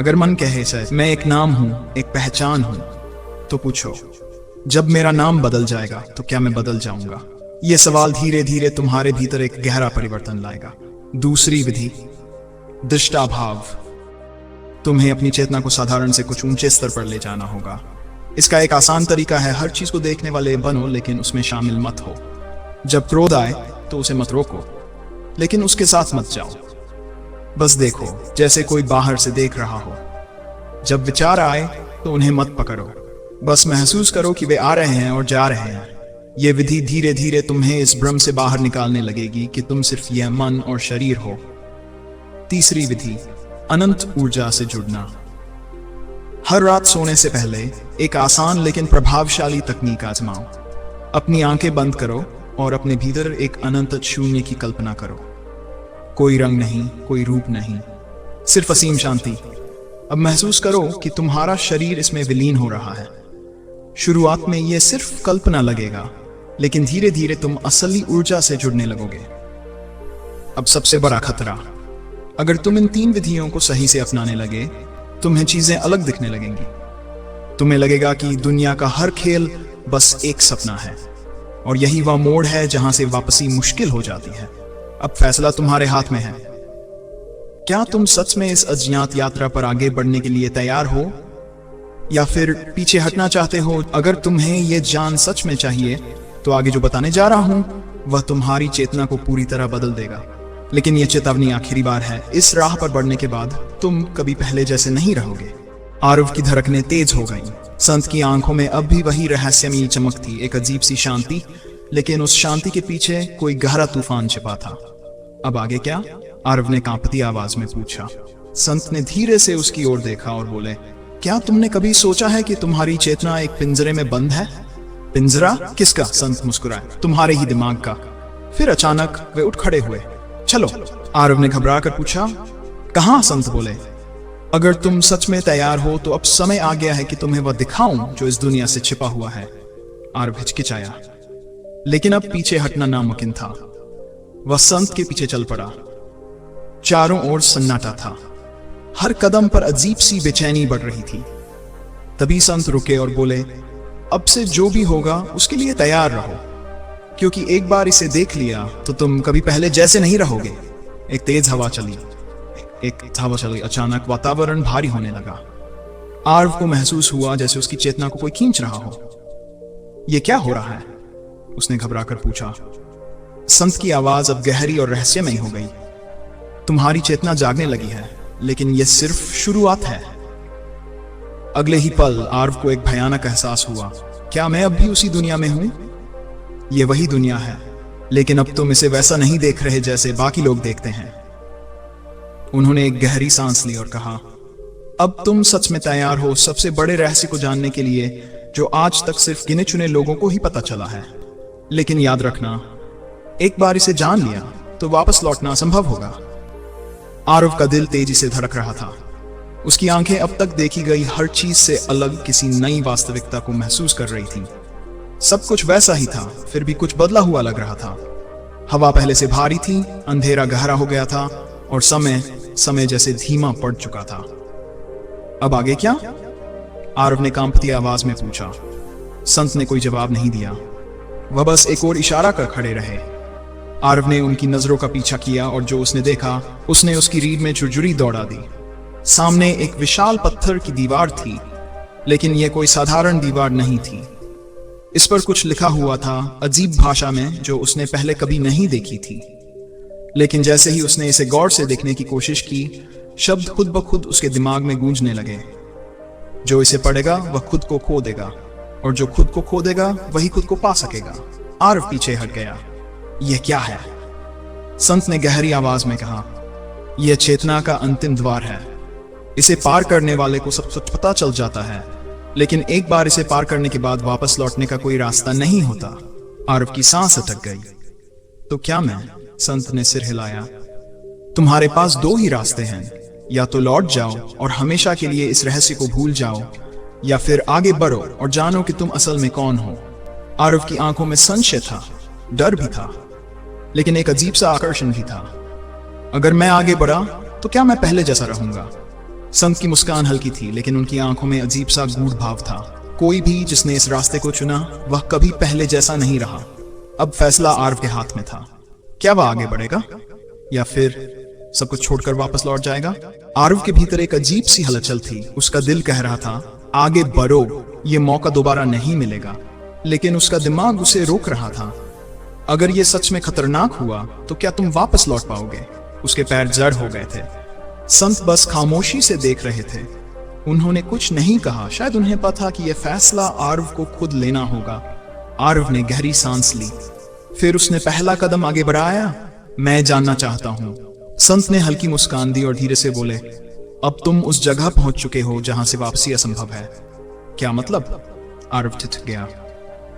अगर मन कहे मैं एक नाम हूं, एक पहचान हूं, तो पूछो, जब मेरा नाम बदल जाएगा तो क्या मैं बदल जाऊंगा? यह सवाल धीरे धीरे तुम्हारे भीतर एक गहरा परिवर्तन लाएगा। दूसरी विधि, दृष्टाभाव। तुम्हें अपनी चेतना को साधारण से कुछ ऊंचे स्तर पर ले जाना होगा। इसका एक आसान तरीका है, हर चीज को देखने वाले बनो, लेकिन उसमें शामिल मत हो। जब क्रोध आए तो उसे मत रोको, लेकिन उसके साथ मत जाओ। बस देखो, जैसे कोई बाहर से देख रहा हो। जब विचार आए तो उन्हें मत पकड़ो, बस महसूस करो कि वे आ रहे हैं और जा रहे हैं। यह विधि धीरे धीरे तुम्हें इस भ्रम से बाहर निकालने लगेगी कि तुम सिर्फ यह मन और शरीर हो। तीसरी विधि, अनंत ऊर्जा से जुड़ना। हर रात सोने से पहले एक आसान लेकिन प्रभावशाली तकनीक आजमाओ। अपनी आंखें बंद करो और अपने भीतर एक अनंत शून्य की कल्पना करो। कोई रंग नहीं, कोई रूप नहीं, सिर्फ असीम शांति। अब महसूस करो कि तुम्हारा शरीर इसमें विलीन हो रहा है। शुरुआत में यह सिर्फ कल्पना लगेगा, लेकिन धीरे धीरे तुम असली ऊर्जा से जुड़ने लगोगे। अब सबसे बड़ा खतरा, अगर तुम इन 3 विधियों को सही से अपनाने लगे, तुम्हें चीजें अलग दिखने लगेंगी। तुम्हें लगेगा कि दुनिया का हर खेल बस एक सपना है, और यही वह मोड़ है जहां से वापसी मुश्किल हो जाती है। अब फैसला तुम्हारे हाथ में है। क्या तुम सच में इस अज्ञात यात्रा पर आगे बढ़ने के लिए तैयार हो, या फिर पीछे हटना चाहते हो? अगर तुम्हें यह जान सच में चाहिए, तो आगे जो बताने जा रहा हूं वह तुम्हारी चेतना को पूरी तरह बदल देगा। लेकिन यह चेतावनी आखिरी बार है। इस राह पर बढ़ने के बाद तुम कभी पहले जैसे नहीं रहोगे। आरव की धड़कनें तेज हो गईं। संत की आंखों में अब भी वही रहस्यमयी चमक थी, एक अजीब सी शांति, लेकिन उस शांति के पीछे कोई गहरा तूफान छिपा था। अब आगे क्या? आरव ने कांपती आवाज में पूछा। संत ने धीरे से उसकी ओर देखा और बोले, क्या तुमने कभी सोचा है कि तुम्हारी चेतना एक पिंजरे में बंद है? पिंजरा? किसका? संत मुस्कुराए। तुम्हारे ही दिमाग का। फिर अचानक वे उठ खड़े हुए। चलो, आरव ने घबरा कर पूछा। कहां? संत बोले, अगर तुम सच में तैयार हो तो अब समय आ गया है कि तुम्हें वह दिखाऊं जो इस दुनिया से छिपा हुआ है। आरव हिचकिचाया, लेकिन अब पीछे हटना नामुमकिन था। वह संत के पीछे चल पड़ा। चारों ओर सन्नाटा था। हर कदम पर अजीब सी बेचैनी बढ़ रही थी। तभी संत रुके और बोले, अब से जो भी होगा उसके लिए तैयार रहो। क्योंकि एक बार इसे देख लिया तो तुम कभी पहले जैसे नहीं रहोगे। एक तेज हवा चली। अचानक वातावरण भारी होने लगा। आर्व को महसूस हुआ जैसे उसकी चेतना को कोई खींच रहा हो। यह क्या हो रहा है? उसने घबराकर पूछा। संत की आवाज अब गहरी और रहस्यमयी हो गई। तुम्हारी चेतना जागने लगी है, लेकिन यह सिर्फ शुरुआत है। अगले ही पल आर्व को एक भयानक एहसास हुआ। क्या मैं अब भी उसी दुनिया में हूं? यह वही दुनिया है, लेकिन अब तुम इसे वैसा नहीं देख रहे जैसे बाकी लोग देखते हैं। उन्होंने एक गहरी सांस ली और कहा, अब तुम सच में तैयार हो सबसे बड़े रहस्य को जानने के लिए जो आज तक सिर्फ गिने चुने लोगों को ही पता चला है। लेकिन याद रखना, एक बार इसे जान लिया तो वापस लौटना असंभव होगा। आरव का दिल तेजी से धड़क रहा था। उसकी आंखें अब तक देखी गई हर चीज से अलग किसी नई वास्तविकता को महसूस कर रही थीं। सब कुछ वैसा ही था, फिर भी कुछ बदला हुआ लग रहा था। हवा पहले से भारी थी, अंधेरा गहरा हो गया था और समय जैसे धीमा पड़ चुका था। अब आगे क्या? आरव ने कांपती आवाज में पूछा। संत ने कोई जवाब नहीं दिया। वह बस एक और इशारा कर खड़े रहे। आरव ने उनकी नजरों का पीछा किया और जो उसने देखा उसने उसकी रीढ़ में झुरझुरी दौड़ा दी। सामने एक विशाल पत्थर की दीवार थी, लेकिन यह कोई साधारण दीवार नहीं थी। इस पर कुछ लिखा हुआ था, अजीब भाषा में जो उसने पहले कभी नहीं देखी थी। लेकिन जैसे ही उसने इसे गौर से देखने की कोशिश की, शब्द खुद ब खुद उसके दिमाग में गूंजने लगे। जो इसे पढ़ेगा वह खुद को खो देगा, और जो खुद को खो देगा वही खुद को पा सकेगा। आरव पीछे हट गया। यह क्या है? संत ने गहरी आवाज में कहा, यह चेतना का अंतिम द्वार है। इसे पार करने वाले को सब कुछ पता चल जाता है, लेकिन एक बार इसे पार करने के बाद वापस लौटने का कोई रास्ता नहीं होता। आरव की सांस अटक गई। तो क्या मैं? संत ने सिर हिलाया। तुम्हारे पास दो ही रास्ते हैं, या तो लौट जाओ और हमेशा के लिए इस रहस्य को भूल जाओ, या फिर आगे बढ़ो और जानो कि तुम असल में कौन हो। आरव की आंखों में संशय था, डर भी था, लेकिन एक अजीब सा आकर्षण भी था। अगर मैं आगे बढ़ा तो क्या मैं पहले जैसा रहूंगा? संत की मुस्कान हल्की थी, लेकिन उनकी आंखों में अजीब सा गूढ़ भाव था। कोई भी जिसने इस रास्ते को चुना वह कभी पहले जैसा नहीं रहा। अब फैसला आरव के हाथ में था। क्या वह आगे बढ़ेगा या फिर सब कुछ छोड़कर वापस लौट जाएगा? आरव के भीतर एक अजीब सी हलचल थी। उसका दिल कह रहा था, आगे बढ़ो, ये मौका दोबारा नहीं मिलेगा। लेकिन उसका दिमाग उसे रोक रहा था। अगर ये सच में खतरनाक हुआ तो क्या तुम वापस लौट पाओगे? उसके पैर जड़ हो गए थे। संत बस खामोशी से देख रहे थे। उन्होंने कुछ नहीं कहा। शायद उन्हें पता कि यह फैसला आरव को खुद लेना होगा। आरव ने गहरी सांस ली, फिर उसने पहला कदम आगे बढ़ाया। मैं जानना चाहता हूं। संत ने हल्की मुस्कान दी और धीरे से बोले, अब तुम उस जगह पहुंच चुके हो जहां से वापसी असंभव है। क्या मतलब? आरव ठिठक गया।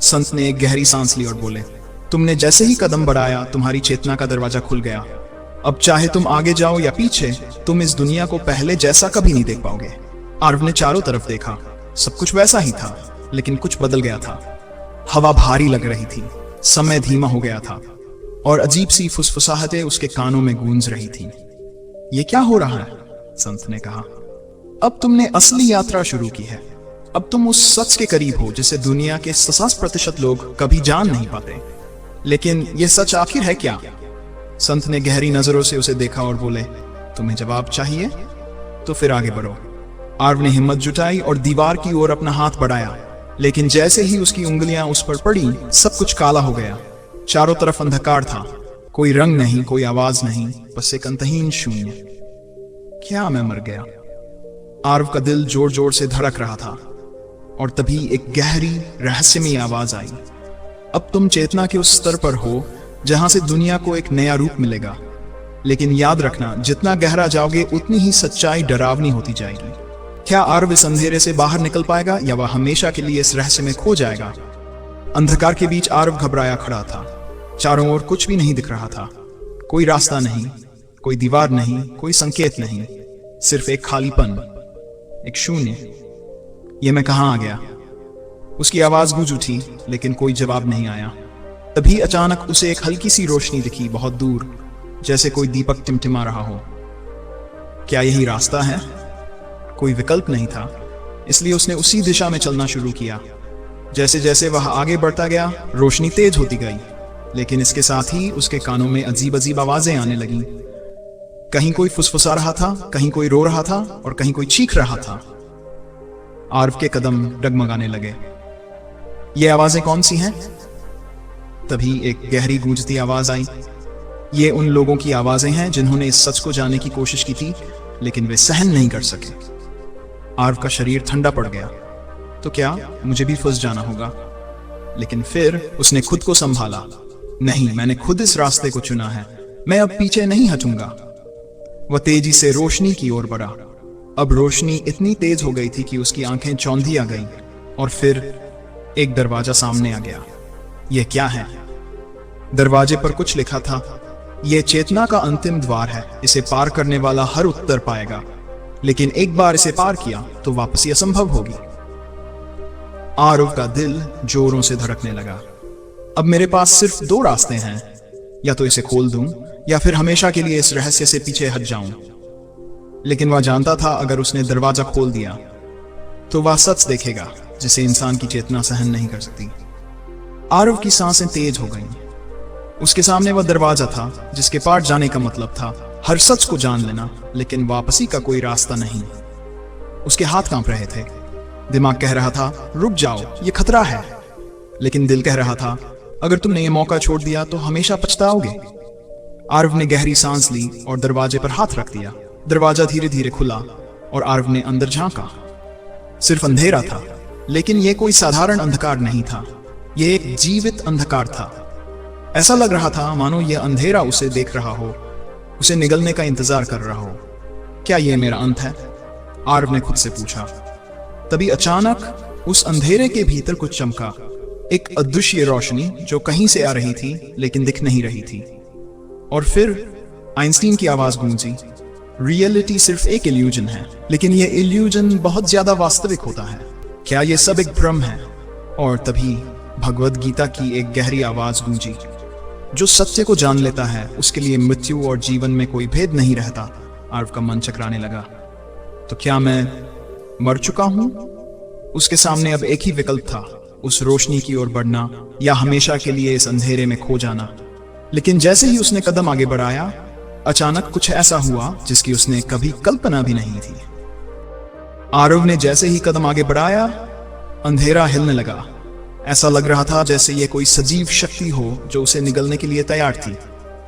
संत ने एक गहरी सांस ली और बोले, तुमने जैसे ही कदम बढ़ाया तुम्हारी चेतना का दरवाजा खुल गया। अब चाहे तुम आगे जाओ या पीछे, तुम इस दुनिया को पहले जैसा कभी नहीं देख पाओगे। आरव ने चारों तरफ देखा। सब कुछ वैसा ही था, लेकिन कुछ बदल गया था। हवा भारी लग रही थी, समय धीमा हो गया था और अजीब सी फुसफुसाहटें उसके कानों में गूंज रही थीं। ये क्या हो रहा है? संत ने कहा, अब तुमने असली यात्रा शुरू की है। अब तुम उस सच के करीब हो जिसे दुनिया के 60% लोग कभी जान नहीं पाते। लेकिन यह सच आखिर है क्या? संत ने गहरी नजरों से उसे देखा और बोले, तुम्हें जवाब चाहिए? तो फिर आगे बढ़ो। आरव ने हिम्मत जुटाई और दीवार की ओर अपना हाथ बढ़ाया, लेकिन जैसे ही उसकी उंगलियां उस पर पड़ी, सब कुछ काला हो गया। चारों तरफ अंधकार था। कोई रंग नहीं, कोई आवाज नहीं, बस एक अंतहीन शून्य। क्या मैं मर गया? आरव का दिल जोर जोर से धड़क रहा था और तभी एक गहरी रहस्यमयी आवाज आई, अब तुम चेतना के उस स्तर पर हो जहां से दुनिया को एक नया रूप मिलेगा। लेकिन याद रखना, जितना गहरा जाओगे उतनी ही सच्चाई डरावनी होती जाएगी। क्या आरव इस अंधेरे से बाहर निकल पाएगा या वह हमेशा के लिए इस रहस्य में खो जाएगा? अंधकार के बीच आरव घबराया खड़ा था। चारों ओर कुछ भी नहीं दिख रहा था। कोई रास्ता नहीं, कोई दीवार नहीं, कोई संकेत नहीं, सिर्फ एक खालीपन, एक शून्य। ये मैं कहां आ गया? उसकी आवाज गूंज उठी, लेकिन कोई जवाब नहीं आया। तभी अचानक उसे एक हल्की सी रोशनी दिखी, बहुत दूर, जैसे कोई दीपक टिमटिमा रहा हो। क्या यही रास्ता है? कोई विकल्प नहीं था, इसलिए उसने उसी दिशा में चलना शुरू किया। जैसे जैसे वह आगे बढ़ता गया, रोशनी तेज होती गई। लेकिन इसके साथ ही उसके कानों में अजीब अजीब आवाजें आने लगीं। कहीं कोई फुसफुसा रहा था, कहीं कोई रो रहा था और कहीं कोई चीख रहा था। आरव के कदम डगमगाने लगे। ये आवाजें कौन सी हैं? तभी एक गहरी गूंजती आवाज आई। ये उन लोगों की आवाजें हैं जिन्होंने इस सच को जानने की कोशिश की थी, लेकिन वे सहन नहीं कर सके। आरव का शरीर ठंडा पड़ गया। तो क्या मुझे भी फंस जाना होगा? लेकिन फिर उसने खुद को संभाला। नहीं, मैंने खुद इस रास्ते को चुना है, मैं अब पीछे नहीं हटूंगा। वह तेजी से रोशनी की ओर बढ़ा। अब रोशनी इतनी तेज हो गई थी कि उसकी आंखें चौंधी आ गईं और फिर एक दरवाजा सामने आ गया। यह क्या है? दरवाजे पर कुछ लिखा था, यह चेतना का अंतिम द्वार है, इसे पार करने वाला हर उत्तर पाएगा, लेकिन एक बार इसे पार किया तो वापसी असंभव होगी। आरव का दिल जोरों से धड़कने लगा। अब मेरे पास सिर्फ दो रास्ते हैं, या तो इसे खोल दूं या फिर हमेशा के लिए इस रहस्य से पीछे हट जाऊं। लेकिन वह जानता था अगर उसने दरवाजा खोल दिया तो वह सच देखेगा जिसे इंसान की चेतना सहन नहीं कर सकती। आरव की सांसें तेज हो गईं। उसके सामने वह दरवाजा था जिसके पार जाने का मतलब था हर सच को जान लेना, लेकिन वापसी का कोई रास्ता नहीं। उसके हाथ कांप रहे थे। दिमाग कह रहा था रुक जाओ, ये खतरा है, लेकिन दिल कह रहा था अगर तुमने ये मौका छोड़ दिया तो हमेशा पछताओगे। आरव ने गहरी सांस ली और दरवाजे पर हाथ रख दिया। दरवाजा धीरे धीरे खुला और आरव ने अंदर झांका। सिर्फ अंधेरा था, लेकिन यह कोई साधारण अंधकार नहीं था, यह एक जीवित अंधकार था। ऐसा लग रहा था मानो यह अंधेरा उसे देख रहा हो, उसे निगलने का इंतजार कर रहा हो। क्या यह मेरा अंत है? आरव ने खुद से पूछा। तभी अचानक उस अंधेरे के भीतर कुछ चमका, एक अदृश्य रोशनी जो कहीं से आ रही थी लेकिन दिख नहीं रही थी। और फिर आइंस्टीन की आवाज गूंजी, रियलिटी सिर्फ एक इल्यूजन है, लेकिन यह इल्यूजन बहुत ज्यादा वास्तविक होता है। क्या यह सब एक भ्रम है? और तभी भगवद गीता की एक गहरी आवाज गूंजी, जो सत्य को जान लेता है उसके लिए मृत्यु और जीवन में कोई भेद नहीं रहता। आरव का मन चकराने लगा। तो क्या मैं मर चुका हूं? उसके सामने अब एक ही विकल्प था, उस रोशनी की ओर बढ़ना या हमेशा के लिए इस अंधेरे में खो जाना। लेकिन जैसे ही उसने कदम आगे बढ़ाया, अचानक कुछ ऐसा हुआ जिसकी उसने कभी कल्पना भी नहीं थी। आरव ने जैसे ही कदम आगे बढ़ाया, अंधेरा हिलने लगा। ऐसा लग रहा था जैसे ये कोई सजीव शक्ति हो जो उसे निगलने के लिए तैयार थी।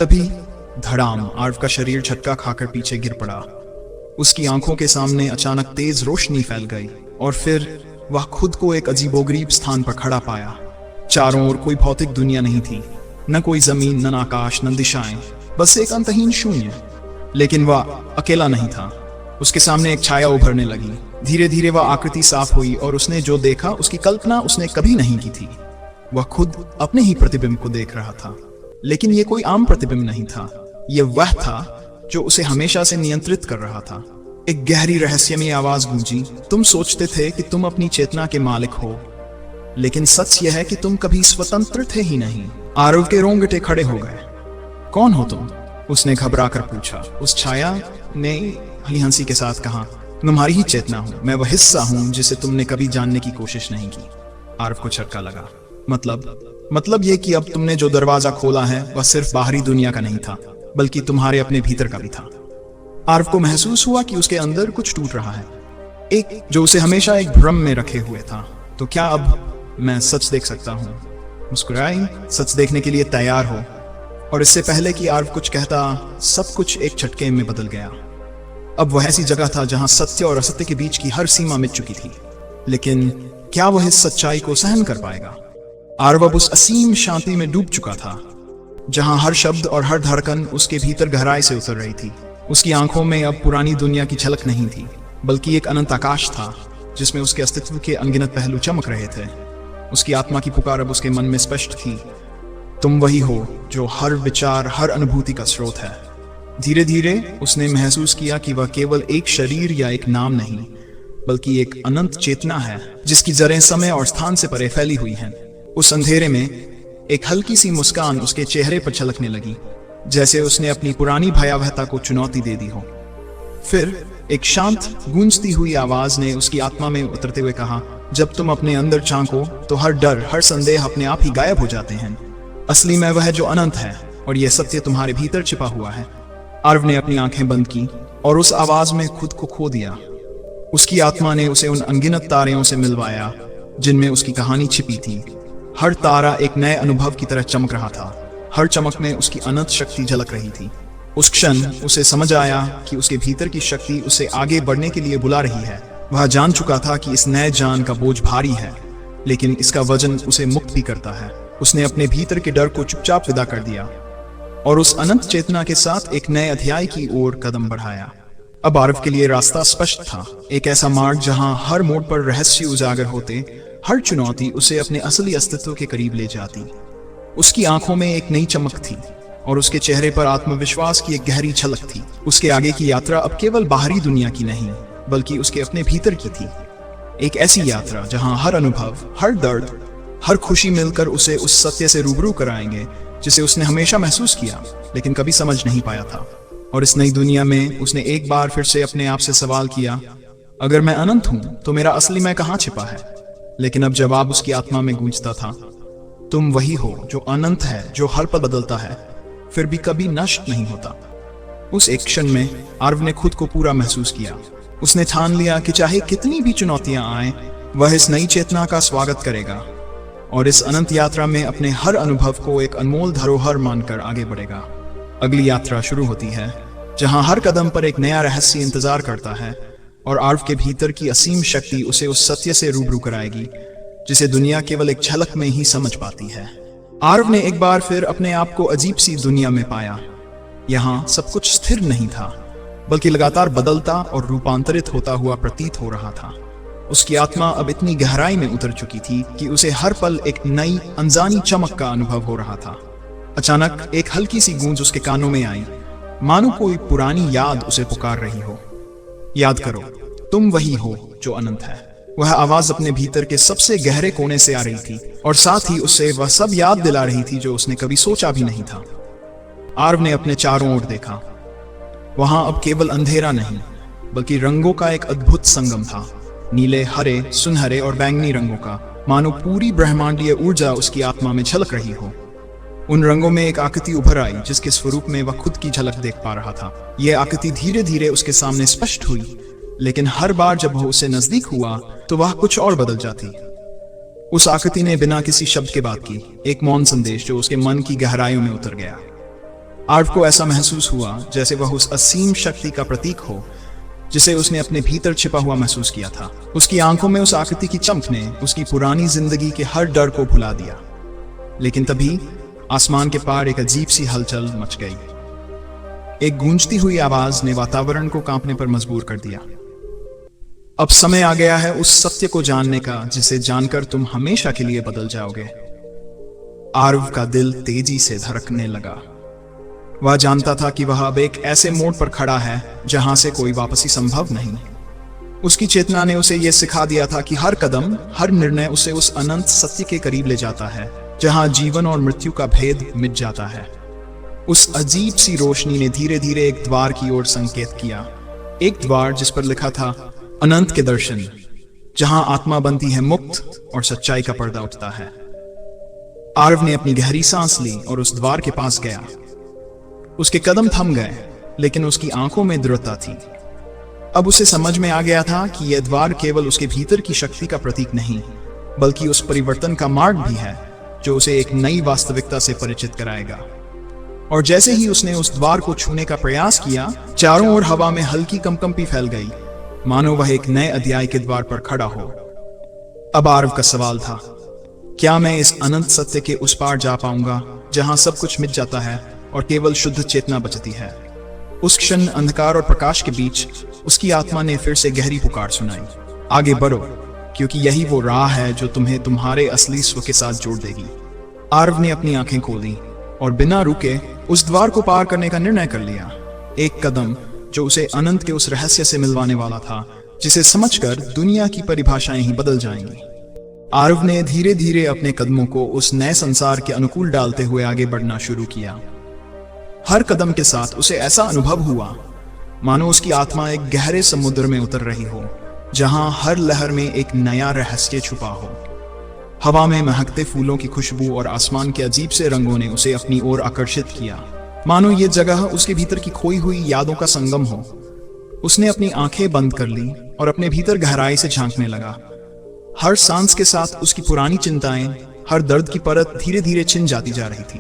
तभी धड़ाम, आरव का शरीर झटका खाकर पीछे गिर पड़ा। उसकी आंखों के सामने अचानक तेज रोशनी फैल गई और फिर वह खुद को एक अजीबोगरीब स्थान पर खड़ा पाया। चारों ओर कोई भौतिक दुनिया नहीं थी, न कोई जमीन, न आकाश, न दिशाएं, बस एक अंतहीन शून्य। लेकिन वह अकेला नहीं था। उसके सामने एक छाया उभरने लगी। धीरे धीरे वह आकृति साफ हुई और उसने जो देखा उसकी कल्पना उसने कभी नहीं की थी। वह खुद अपने ही प्रतिबिंब को देख रहा था, लेकिन यह कोई आम प्रतिबिंब नहीं था। यह वह था जो उसे हमेशा से नियंत्रित कर रहा था। एक गहरी रहस्यमय आवाज गूंजी, तुम सोचते थे कि तुम अपनी चेतना के मालिक हो, लेकिन सच यह है कि तुम कभी स्वतंत्र थे ही नहीं। आरव के रोंगटे खड़े हो गए। कौन हो तुम? उसने घबराकर पूछा। उस छाया ने हली हंसी के साथ कहा, तुम्हारी ही चेतना हूं, मैं वह हिस्सा हूं जिसे तुमने कभी जानने की कोशिश नहीं की। आरव को झटका लगा। मतलब यह कि अब तुमने जो दरवाजा खोला है वह सिर्फ बाहरी दुनिया का नहीं था, बल्कि तुम्हारे अपने भीतर का भी था। आरव को महसूस हुआ कि उसके अंदर कुछ टूट रहा है, एक जो उसे हमेशा एक भ्रम में रखे हुए था। तो क्या अब मैं सच देख सकता हूँ? मुस्कुराई, सच देखने के लिए तैयार हो। और इससे पहले कि आरव कुछ कहता, सब कुछ एक झटके में बदल गया। अब वह ऐसी जगह था जहां सत्य और असत्य के बीच की हर सीमा मिट चुकी थी। लेकिन क्या वह इस सच्चाई को सहन कर पाएगा? आरव अब उस असीम शांति में डूब चुका था, जहां हर शब्द और हर धड़कन उसके भीतर गहराई से उतर रही थी। उसकी आंखों में अब पुरानी दुनिया की झलक नहीं थी, बल्कि एक अनंत आकाश था जिसमें उसके अस्तित्व के अनगिनत पहलू चमक रहे थे। उसकी आत्मा की पुकार अब उसके मन में स्पष्ट थी, तुम वही हो जो हर विचार, हर अनुभूति का स्रोत है। धीरे धीरे उसने महसूस किया कि वह केवल एक शरीर या एक नाम नहीं, बल्कि एक अनंत चेतना है जिसकी जड़ें समय और स्थान से परे फैली हुई हैं। उस अंधेरे में एक हल्की सी मुस्कान उसके चेहरे पर छलकने लगी, जैसे उसने अपनी पुरानी भयावहता को चुनौती दे दी हो। फिर एक शांत गूंजती हुई आवाज ने उसकी आत्मा में उतरते हुए कहा, जब तुम अपने अंदर झांको तो हर डर, हर संदेह अपने आप ही गायब हो जाते हैं। असली मैं वह जो अनंत है, और यह सत्य तुम्हारे भीतर छिपा हुआ है। आर्व ने अपनी आंखें बंद की और उस आवाज में खुद को खो दिया। उसकी आत्मा ने उसे उन अनगिनत तारों से मिलवाया जिनमें उसकी कहानी छिपी थी। हर तारा एक नए अनुभव की तरह चमक रहा था। हर चमक में उसकी अनंत शक्ति झलक रही थी। उस क्षण उसे समझ आया कि उसके भीतर की शक्ति उसे आगे बढ़ने के लिए बुला रही है। वह जान चुका था कि इस नए जान का बोझ भारी है, लेकिन इसका वजन उसे मुक्त भी करता है। उसने अपने भीतर के डर को चुपचाप विदा कर दिया और उस अनंत चेतना के साथ एक नए अध्याय की ओर कदम बढ़ाया। अब आर्व के लिए रास्ता स्पष्ट था, एक ऐसा मार्ग जहां हर मोड़ पर रहस्य उजागर होते, हर चुनौती उसे अपने असली अस्तित्व के करीब ले जाती। उसकी आंखों में एक नई चमक थी और उसके चेहरे पर आत्मविश्वास की एक गहरी झलक थी। उसके आगे की यात्रा अब केवल बाहरी दुनिया की नहीं, बल्कि उसके अपने भीतर की थी। एक ऐसी यात्रा जहां हर अनुभव, हर दर्द, हर खुशी मिलकर उसे उस सत्य से रूबरू कराएंगे जिसे उसने हमेशा महसूस किया लेकिन कभी समझ नहीं पाया था। और इस नई दुनिया में उसने एक बार फिर से अपने आप से सवाल किया, अगर मैं अनंत हूं तो मेरा असली मैं कहां छिपा है? लेकिन अब जवाब उसकी आत्मा में गूंजता था, तुम वही हो जो अनंत है, जो हर पल बदलता है फिर भी कभी नष्ट नहीं होता। उस एक क्षण में आर्व ने खुद को पूरा महसूस किया। उसने ठान लिया कि चाहे कितनी भी चुनौतियां आए, वह इस नई चेतना का स्वागत करेगा और इस अनंत यात्रा में अपने हर अनुभव को एक अनमोल धरोहर मानकर आगे बढ़ेगा। अगली यात्रा शुरू होती है, जहां हर कदम पर एक नया रहस्य इंतजार करता है और आर्व के भीतर की असीम शक्ति उसे उस सत्य से रूबरू कराएगी जिसे दुनिया केवल एक झलक में ही समझ पाती है। आर्व ने एक बार फिर अपने आप को अजीब सी दुनिया में पाया। यहाँ सब कुछ स्थिर नहीं था, बल्कि लगातार बदलता और रूपांतरित होता हुआ प्रतीत हो रहा था। उसकी आत्मा अब इतनी गहराई में उतर चुकी थी कि उसे हर पल एक नई अनजानी चमक का अनुभव हो रहा था। अचानक एक हल्की सी गूंज उसके कानों में आई, मानो कोई पुरानी याद उसे पुकार रही हो। याद करो, तुम वही हो जो अनंत है। वह आवाज अपने भीतर के सबसे गहरे कोने से आ रही थी और साथ ही उसे वह सब याद दिला रही थी जो उसने कभी सोचा भी नहीं था। आर्व ने अपने चारों ओर देखा। वहां अब केवल अंधेरा नहीं, बल्कि रंगों का एक अद्भुत संगम था। नीले, हरे, सुनहरे और बैंगनी रंगों का, मानो पूरी ब्रह्मांडीय ऊर्जा उसकी आत्मा में झलक रही हो। उन रंगों में एक आकृति उभर आई जिसके स्वरूप में वह खुद की झलक देख पा रहा था। यह आकृति धीरे धीरे उसके सामने स्पष्ट हुई, लेकिन हर बार जब वह उससे नजदीक हुआ तो वह कुछ और बदल जाती। उस आकृति ने बिना किसी शब्द के बात की, एक मौन संदेश जो उसके मन की गहराइयों में उतर गया। आर्व को ऐसा महसूस हुआ जैसे वह उस असीम शक्ति का प्रतीक हो जिसे उसने अपने भीतर छिपा हुआ महसूस किया था। उसकी आंखों में उस आकृति की चमक ने उसकी पुरानी जिंदगी के हर डर को भुला दिया। लेकिन तभी आसमान के पार एक अजीब सी हलचल मच गई। एक गूंजती हुई आवाज ने वातावरण को कांपने पर मजबूर कर दिया। अब समय आ गया है उस सत्य को जानने का जिसे जानकर तुम हमेशा के लिए बदल जाओगे। आर्व का दिल तेजी से धड़कने लगा। वह जानता था कि वह अब एक ऐसे मोड़ पर खड़ा है जहां से कोई वापसी संभव नहीं। उसकी चेतना ने उसे यह सिखा दिया था कि हर कदम, हर निर्णय उसे उस अनंत सत्य के करीब ले जाता है जहां जीवन और मृत्यु का भेद मिट जाता है। उस अजीब सी रोशनी ने धीरे धीरे एक द्वार की ओर संकेत किया, एक द्वार जिस पर लिखा था अनंत के दर्शन, जहां आत्मा बनती है मुक्त और सच्चाई का पर्दा उठता है। आर्व ने अपनी गहरी सांस ली और उस द्वार के पास गया। उसके कदम थम गए, लेकिन उसकी आंखों में दृढ़ता थी। अब उसे समझ में आ गया था कि यह द्वार केवल उसके भीतर की शक्ति का प्रतीक नहीं, बल्कि उस परिवर्तन का मार्ग भी है जो उसे एक नई वास्तविकता से परिचित कराएगा। और जैसे ही उसने उस द्वार को छूने का प्रयास किया, चारों ओर हवा में हल्की कंपकंपी फैल गई, मानो वह एक नए अध्याय के द्वार पर खड़ा हो। अब आर्व का सवाल था, क्या मैं इस अनंत सत्य के उस पार जा पाऊंगा जहां सब कुछ मिट जाता है और केवल शुद्ध चेतना बचती है? उस क्षण अंधकार और प्रकाश के बीच उसकी आत्मा ने फिर से गहरी पुकार सुनाई, आगे बढ़ो, क्योंकि यही वो राह है जो तुम्हें तुम्हारे असली स्व के साथ जोड़ देगी। आर्व ने अपनी आंखें खोली और बिना रुके उस द्वार को पार करने का निर्णय कर लिया। एक कदम जो उसे अनंत के उस रहस्य से मिलवाने वाला था जिसे समझकर दुनिया की परिभाषाएं ही बदल जाएंगी। आर्व ने धीरे धीरे अपने कदमों को उस नए संसार के अनुकूल डालते हुए आगे बढ़ना शुरू किया। हर कदम के साथ उसे ऐसा अनुभव हुआ मानो उसकी आत्मा एक गहरे समुद्र में उतर रही हो, जहां हर लहर में एक नया रहस्य छुपा हो। हवा में महकते फूलों की खुशबू और आसमान के अजीब से रंगों ने उसे अपनी ओर आकर्षित किया, मानो ये जगह उसके भीतर की खोई हुई यादों का संगम हो। उसने अपनी आंखें बंद कर ली और अपने भीतर गहराई से झांकने लगा। हर सांस के साथ उसकी पुरानी चिंताएं, हर दर्द की परत धीरे धीरे छिन जाती जा रही थी।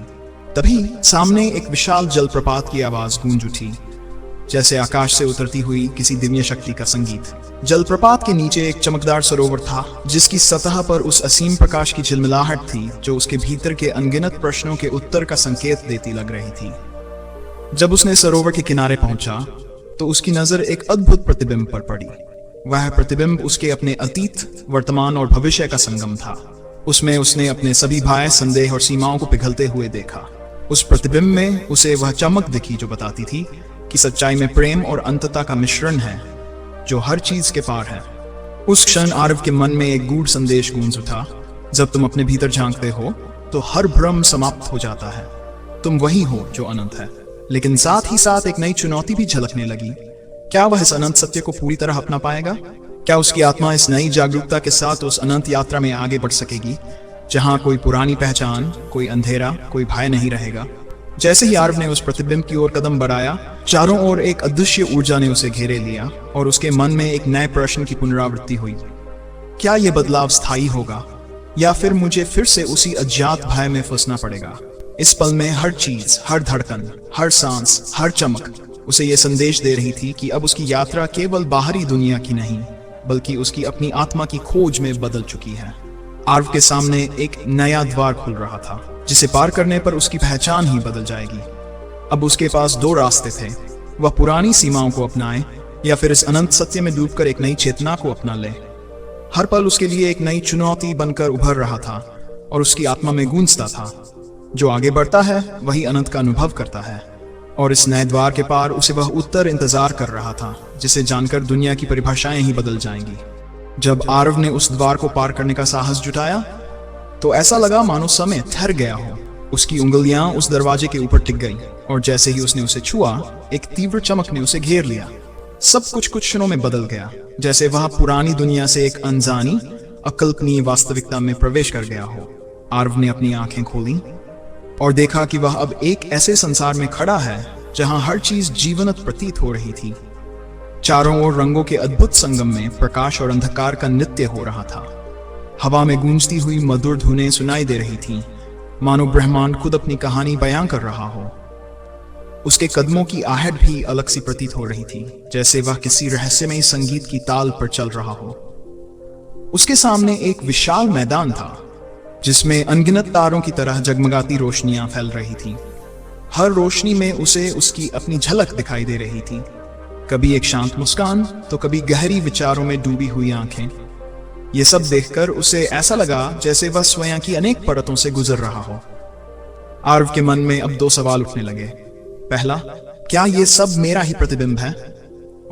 तभी सामने एक विशाल जलप्रपात की आवाज गूंज उठी, जैसे आकाश से उतरती हुई किसी दिव्य शक्ति का संगीत। जलप्रपात के नीचे एक चमकदार सरोवर था, जिसकी सतह पर उस असीम प्रकाश की झिलमिलाहट थी जो उसके भीतर के अनगिनत प्रश्नों के उत्तर का संकेत देती लग रही थी। जब उसने सरोवर के किनारे पहुंचा तो उसकी नजर एक अद्भुत प्रतिबिंब पर पड़ी। वह प्रतिबिंब उसके अपने अतीत, वर्तमान और भविष्य का संगम था। उसमें उसने अपने सभी भय, संदेह और सीमाओं को पिघलते हुए देखा। उस प्रतिबिंब में उसे वह चमक दिखी जो बताती थी कि सच्चाई में प्रेम और अंतता का मिश्रण है जो हर चीज के पार है। उस क्षण आरव के मन में एक गूढ़ संदेश गूंज उठा, जब तुम अपने भीतर झांकते हो तो हर भ्रम समाप्त हो जाता है। तुम वही हो जो अनंत है। लेकिन साथ ही साथ एक नई चुनौती भी झलकने लगी। क्या वह इस अनंत सत्य को पूरी तरह अपना पाएगा? क्या उसकी आत्मा इस नई जागरूकता के साथ उस अनंत यात्रा में आगे बढ़ सकेगी, जहां कोई पुरानी पहचान, कोई अंधेरा, कोई भय नहीं रहेगा? जैसे ही आरव ने उस प्रतिबिंब की ओर कदम बढ़ाया, चारों ओर एक अदृश्य ऊर्जा ने उसे घेरे लिया और उसके मन में एक नए प्रश्न की पुनरावृत्ति हुई। क्या यह बदलाव स्थायी होगा या फिर मुझे फिर से उसी अज्ञात भय में फंसना पड़ेगा? इस पल में हर चीज, हर धड़कन, हर सांस, हर चमक उसे यह संदेश दे रही थी कि अब उसकी यात्रा केवल बाहरी दुनिया की नहीं, बल्कि उसकी अपनी आत्मा की खोज में बदल चुकी है। आरव के सामने एक नया द्वार खुल रहा था, जिसे पार करने पर उसकी पहचान ही बदल जाएगी। अब उसके पास दो रास्ते थे, वह पुरानी सीमाओं को अपनाए या फिर इस अनंत सत्य में डूबकर एक नई चेतना को अपना ले। हर पल उसके लिए एक नई चुनौती बनकर उभर रहा था और उसकी आत्मा में गूंजता था, जो आगे बढ़ता है वही अनंत का अनुभव करता है। और इस नए द्वार के पार उसे वह उत्तर इंतजार कर रहा था, जिसे जानकर दुनिया की परिभाषाएं ही बदल जाएंगी। जब आरव ने उस द्वार को पार करने का साहस जुटाया तो ऐसा लगा मानो समय ठहर गया हो। उसकी उंगलियां उस दरवाजे के ऊपर टिक गईं और जैसे ही उसने उसे छुआ, एक तीव्र चमक ने उसे घेर लिया। सब कुछ क्षणों में बदल गया, जैसे वह पुरानी दुनिया से एक अनजानी, अकल्पनीय वास्तविकता में प्रवेश कर गया हो। आरव ने अपनी आंखें खोली और देखा कि वह अब एक ऐसे संसार में खड़ा है जहां हर चीज जीवंत प्रतीत हो रही थी। चारों ओर रंगों के अद्भुत संगम में प्रकाश और अंधकार का नृत्य हो रहा था। हवा में गूंजती हुई मधुर धुनें सुनाई दे रही थीं, मानो ब्रह्मांड खुद अपनी कहानी बयां कर रहा हो। उसके कदमों की आहट भी अलग सी प्रतीत हो रही थी, जैसे वह किसी रहस्यमय संगीत की ताल पर चल रहा हो। उसके सामने एक विशाल मैदान था, जिसमें अनगिनत तारों की तरह जगमगाती रोशनियां फैल रही थीं। हर रोशनी में उसे उसकी अपनी झलक दिखाई दे रही थी, कभी एक शांत मुस्कान तो कभी गहरी विचारों में डूबी हुई आंखें। ये सब देखकर उसे ऐसा लगा जैसे वह स्वयं की अनेक परतों से गुजर रहा हो। आरव के मन में अब दो सवाल उठने लगे। पहला, क्या ये सब मेरा ही प्रतिबिंब है?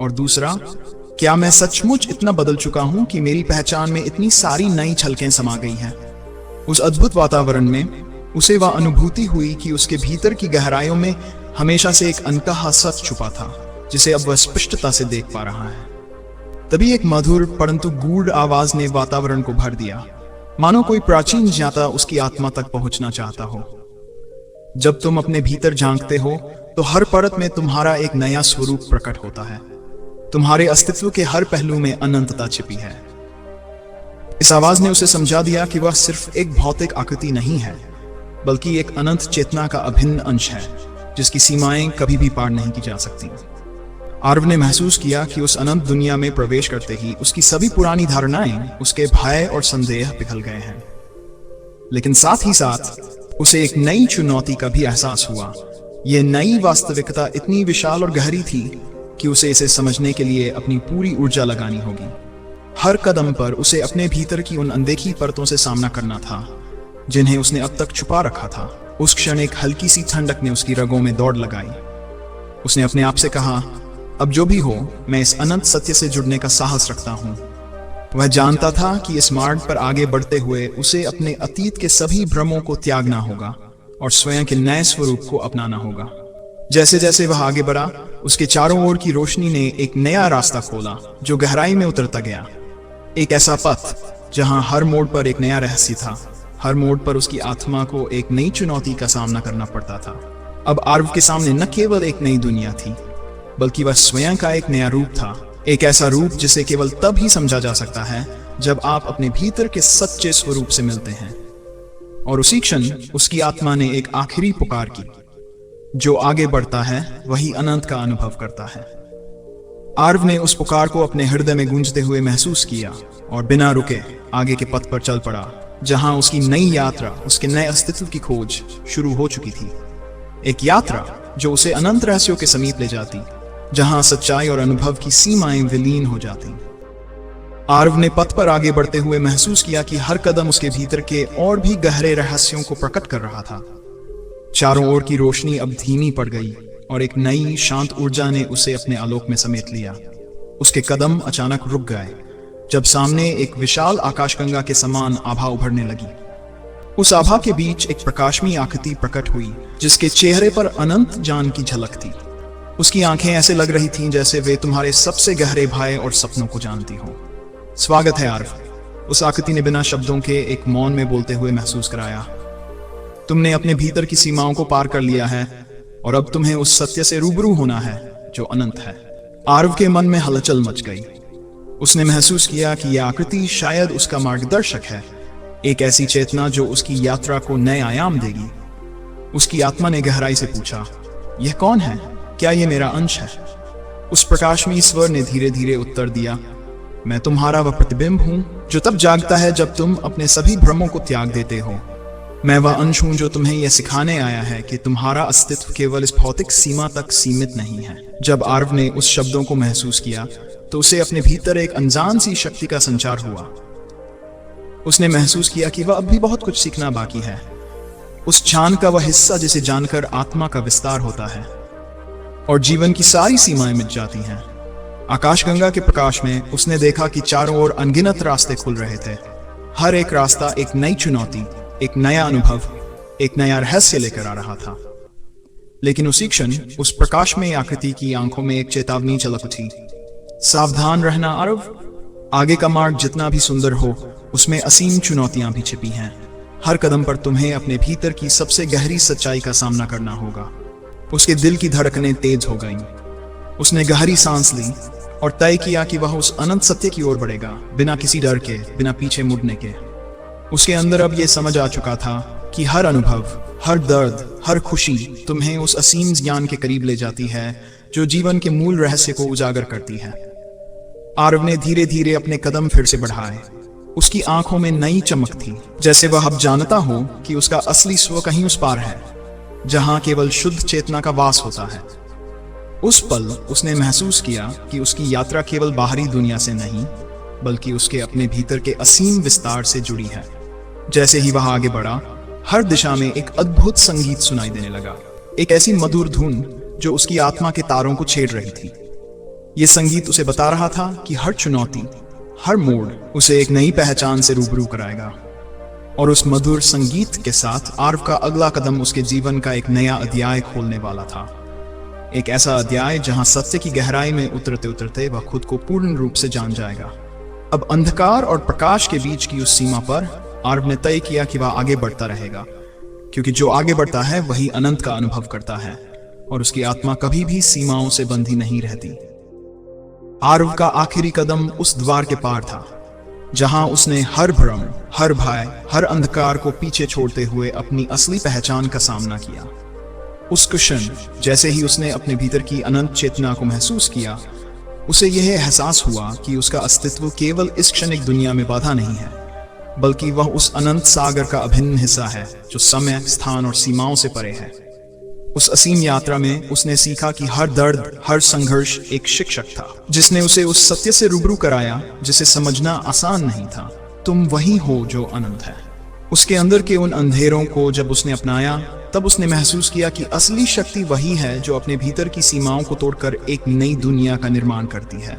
और दूसरा, क्या मैं सचमुच इतना बदल चुका हूं कि मेरी पहचान में इतनी सारी नई झलकें समा गई हैं? उस अद्भुत वातावरण में उसे वह अनुभूति हुई कि उसके भीतर की गहराइयों में हमेशा से एक अनकहा सच छुपा था, जिसे अब वह स्पष्टता से देख पा रहा है। तभी एक मधुर परंतु गूढ़ आवाज ने वातावरण को भर दिया, मानो कोई प्राचीन ज्ञाता उसकी आत्मा तक पहुंचना चाहता हो। जब तुम अपने भीतर झांकते हो तो हर परत में तुम्हारा एक नया स्वरूप प्रकट होता है। तुम्हारे अस्तित्व के हर पहलू में अनंतता छिपी है। इस आवाज ने उसे समझा दिया कि वह सिर्फ एक भौतिक आकृति नहीं है, बल्कि एक अनंत चेतना का अभिन्न अंश है, जिसकी सीमाएं कभी भी पार नहीं की जा सकती। आरव ने महसूस किया कि उस अनंत दुनिया में प्रवेश करते ही उसकी सभी पुरानी धारणाएं, उसके भय और संदेह पिघल गए हैं। लेकिन साथ ही साथ उसे एक नई चुनौती का भी एहसास हुआ। यह नई वास्तविकता इतनी विशाल और गहरी थी कि उसे इसे समझने के लिए अपनी पूरी ऊर्जा लगानी होगी। हर कदम पर उसे अपने भीतर की उन अनदेखी परतों से सामना करना था, जिन्हें उसने अब तक छुपा रखा था। उस क्षण एक हल्की सी ठंडक ने उसकी रगों में दौड़ लगाई। उसने अपने आप से कहा, अब जो भी हो, मैं इस अनंत सत्य से जुड़ने का साहस रखता हूं। वह जानता था कि इस मार्ग पर आगे बढ़ते हुए उसे अपने अतीत के सभी भ्रमों को त्यागना होगा और स्वयं के नए स्वरूप को अपनाना होगा। जैसे जैसे वह आगे बढ़ा, उसके चारों ओर की रोशनी ने एक नया रास्ता खोला जो गहराई में उतरता गया। एक ऐसा पथ जहां हर मोड़ पर एक नया रहस्य था। हर मोड़ पर उसकी आत्मा को एक नई चुनौती का सामना करना पड़ता था। अब आर्व के सामने न केवल एक नई दुनिया थी, बल्कि वह स्वयं का एक नया रूप था। एक ऐसा रूप जिसे केवल तब ही समझा जा सकता है जब आप अपने भीतर के सच्चे स्वरूप से मिलते हैं। और उसी क्षण उसकी आत्मा ने एक आखिरी पुकार की। जो आगे बढ़ता है वही अनंत का अनुभव करता है। आर्व ने उस पुकार को अपने हृदय में गूंजते हुए महसूस किया और बिना रुके आगे के पथ पर चल पड़ा, जहां उसकी नई यात्रा, उसके नए अस्तित्व की खोज शुरू हो चुकी थी। एक यात्रा जो उसे अनंत रहस्यों के समीप ले जाती, जहां सच्चाई और अनुभव की सीमाएं विलीन हो जाती। आर्व ने पथ पर आगे बढ़ते हुए महसूस किया कि हर कदम उसके भीतर के और भी गहरे रहस्यों को प्रकट कर रहा था। चारों ओर की रोशनी अब धीमी पड़ गई और एक नई शांत ऊर्जा ने उसे अपने आलोक में समेट लिया। उसके कदम अचानक रुक गए जब सामने एक विशाल आकाशगंगा के समान आभा उभरने लगी। उस आभा के बीच एक प्रकाशमयी आकृति प्रकट हुई, जिसके चेहरे पर अनंत ज्ञान की झलक थी। उसकी आंखें ऐसे लग रही थीं जैसे वे तुम्हारे सबसे गहरे भय और सपनों को जानती हों। स्वागत है आर्व, उस आकृति ने बिना शब्दों के एक मौन में बोलते हुए महसूस कराया। तुमने अपने भीतर की सीमाओं को पार कर लिया है और अब तुम्हें उस सत्य से रूबरू होना है जो अनंत है। आर्व के मन में हलचल मच गई। उसने महसूस किया कि यह आकृति शायद उसका मार्गदर्शक है, एक ऐसी चेतना जो उसकी यात्रा को नए आयाम देगी। उसकी आत्मा ने गहराई से पूछा, यह कौन है? क्या यह मेरा अंश है? उस प्रकाशमयी स्वर ने धीरे धीरे उत्तर दिया, मैं तुम्हारा वह प्रतिबिंब हूं जो तब जागता है जब तुम अपने सभी भ्रमों को त्याग देते हो। मैं वह अंश हूं जो तुम्हें यह सिखाने आया है कि तुम्हारा अस्तित्व केवल इस भौतिक सीमा तक सीमित नहीं है। जब आर्व ने उस शब्दों को महसूस किया तो उसे अपने भीतर एक अनजान सी शक्ति का संचार हुआ। उसने महसूस किया कि वह अब भी बहुत कुछ सीखना बाकी है, उस क्षण का वह हिस्सा जिसे जानकर आत्मा का विस्तार होता है और जीवन की सारी सीमाएं मिट जाती हैं। आकाशगंगा के प्रकाश में उसने देखा कि चारों ओर अनगिनत रास्ते खुल रहे थे। हर एक रास्ता एक नई चुनौती, एक नया अनुभव, एक नया रहस्य लेकर आ रहा था। लेकिन उसी क्षण उस प्रकाश में आकृति की आंखों में एक चेतावनी झलक उठी। सावधान रहना आर्व, आगे का मार्ग जितना भी सुंदर हो, उसमें असीम चुनौतियां भी छिपी हैं। हर कदम पर तुम्हें अपने भीतर की सबसे गहरी सच्चाई का सामना करना होगा। उसके दिल की धड़कनें तेज हो गईं। उसने गहरी सांस ली और तय किया कि वह उस अनंत सत्य की ओर बढ़ेगा, बिना किसी डर के, बिना पीछे मुड़ने के। उसके अंदर अब यह समझ आ चुका था कि हर अनुभव, हर दर्द, हर खुशी तुम्हें उस असीम ज्ञान के करीब ले जाती है जो जीवन के मूल रहस्य को उजागर करती है। आर्व ने धीरे धीरे अपने कदम फिर से बढ़ाए। उसकी आंखों में नई चमक थी, जैसे वह अब जानता हो कि उसका असली स्व कहीं उस पार है, जहां केवल शुद्ध चेतना का वास होता है। उस पल उसने महसूस किया कि उसकी यात्रा केवल बाहरी दुनिया से नहीं, बल्कि उसके अपने भीतर के असीम विस्तार से जुड़ी है। जैसे ही वह आगे बढ़ा, हर दिशा में एक अद्भुत संगीत सुनाई देने लगा, एक ऐसी मधुर धुन जो उसकी आत्मा के तारों को छेड़ रही थी। यह संगीत उसे बता रहा था कि हर चुनौती, हर मोड़ उसे एक नई पहचान से रूबरू कराएगा। और उस मधुर संगीत के साथ आर्व का अगला कदम उसके जीवन का एक नया अध्याय खोलने वाला था। एक ऐसा अध्याय जहां सत्य की गहराई में उतरते उतरते वह खुद को पूर्ण रूप से जान जाएगा। अब अंधकार और प्रकाश के बीच की उस सीमा पर आर्व ने तय किया कि वह आगे बढ़ता रहेगा, क्योंकि जो आगे बढ़ता है वही अनंत का अनुभव करता है और उसकी आत्मा कभी भी सीमाओं से बंधी नहीं रहती। आर्व का आखिरी कदम उस द्वार के पार था, जहां उसने हर भ्रम, हर भय, हर अंधकार को पीछे छोड़ते हुए अपनी असली पहचान का सामना किया। उस क्षण जैसे ही उसने अपने भीतर की अनंत चेतना को महसूस किया, उसे यह एहसास हुआ कि उसका अस्तित्व केवल इस क्षणिक दुनिया में बाधा नहीं है, बल्कि वह उस अनंत सागर का अभिन्न हिस्सा है जो समय, स्थान और सीमाओं से परे है। उस असीम यात्रा में उसने सीखा कि हर दर्द, हर संघर्ष एक शिक्षक था, जिसने उसे उस सत्य से रूबरू कराया जिसे समझना आसान नहीं था। तुम वही हो जो अनंत है। उसके अंदर के उन अंधेरों को जब उसने अपनाया, तब उसने महसूस किया कि असली शक्ति वही है जो अपने भीतर की सीमाओं को तोड़कर एक नई दुनिया का निर्माण करती है।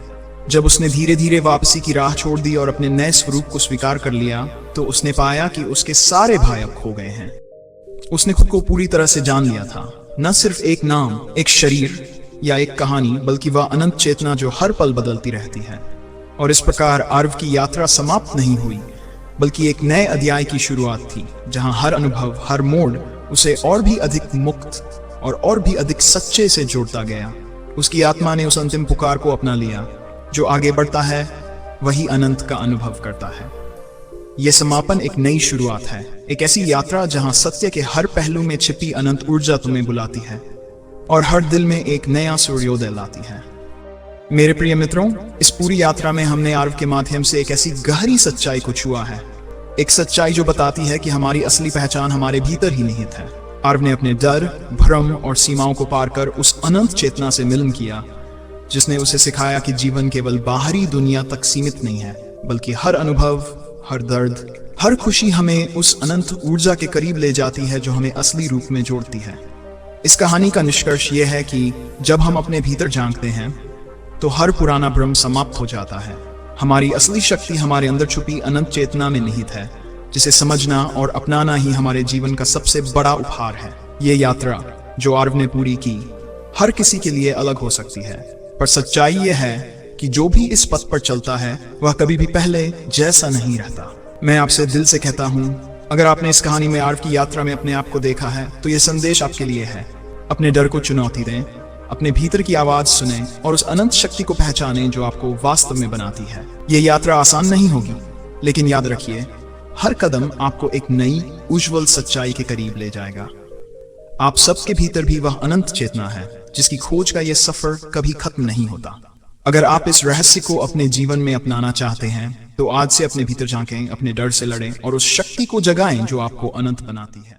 जब उसने धीरे धीरे वापसी की राह छोड़ दी और अपने नए स्वरूप को स्वीकार कर लिया, तो उसने पाया कि उसके सारे भय अब खो गए हैं। उसने खुद को पूरी तरह से जान लिया था, न सिर्फ एक नाम, एक शरीर या एक कहानी, बल्कि वह अनंत चेतना जो हर पल बदलती रहती है। और इस प्रकार आर्व की यात्रा समाप्त नहीं हुई, बल्कि एक नए अध्याय की शुरुआत थी, जहां हर अनुभव, हर मोड़ उसे और भी अधिक मुक्त और भी अधिक सच्चे से जोड़ता गया। उसकी आत्मा ने उस अंतिम पुकार को अपना लिया, जो आगे बढ़ता है वही अनंत का अनुभव करता है। यह समापन एक नई शुरुआत है, एक ऐसी यात्रा जहां सत्य के हर पहलू में छिपी अनंत ऊर्जा तुम्हें बुलाती है और हर दिल में एक नया सूर्योदय लाती है। मेरे प्रिय मित्रों, इस पूरी यात्रा में हमने आर्व के माध्यम से एक ऐसी गहरी सच्चाई को छुआ है, एक सच्चाई जो बताती है कि हमारी असली पहचान हमारे भीतर ही निहित है। आर्व ने अपने डर, भ्रम और सीमाओं को पार कर उस अनंत चेतना से मिलन किया, जिसने उसे सिखाया कि जीवन केवल बाहरी दुनिया तक सीमित नहीं है, बल्कि हर अनुभव, हर दर्द, हर खुशी हमें उस अनंत ऊर्जा के करीब ले जाती है जो हमें असली रूप में जोड़ती है। इस कहानी का निष्कर्ष यह है कि जब हम अपने भीतर झांकते हैं तो हर पुराना भ्रम समाप्त हो जाता है। हमारी असली शक्ति हमारे अंदर छुपी अनंत चेतना में निहित है, जिसे समझना और अपनाना ही हमारे जीवन का सबसे बड़ा उपहार है। ये यात्रा जो आर्व ने पूरी की हर किसी के लिए अलग हो सकती है, पर सच्चाई यह है कि जो भी इस पथ पर चलता है वह कभी भी पहले जैसा नहीं रहता। मैं आपसे दिल से कहता हूँ, अगर आपने इस कहानी में आर्व की यात्रा में अपने आप को देखा है तो यह संदेश आपके लिए है। अपने डर को चुनौती दें, अपने भीतर की आवाज सुनें और उस अनंत शक्ति को पहचानें जो आपको वास्तव में बनाती है। यह यात्रा आसान नहीं होगी, लेकिन याद रखिए, हर कदम आपको एक नई उज्जवल सच्चाई के करीब ले जाएगा। आप सबके भीतर भी वह अनंत चेतना है जिसकी खोज का यह सफर कभी खत्म नहीं होता। अगर आप इस रहस्य को अपने जीवन में अपनाना चाहते हैं तो आज से अपने भीतर झांकें, अपने डर से लड़ें और उस शक्ति को जगाएं जो आपको अनंत बनाती है।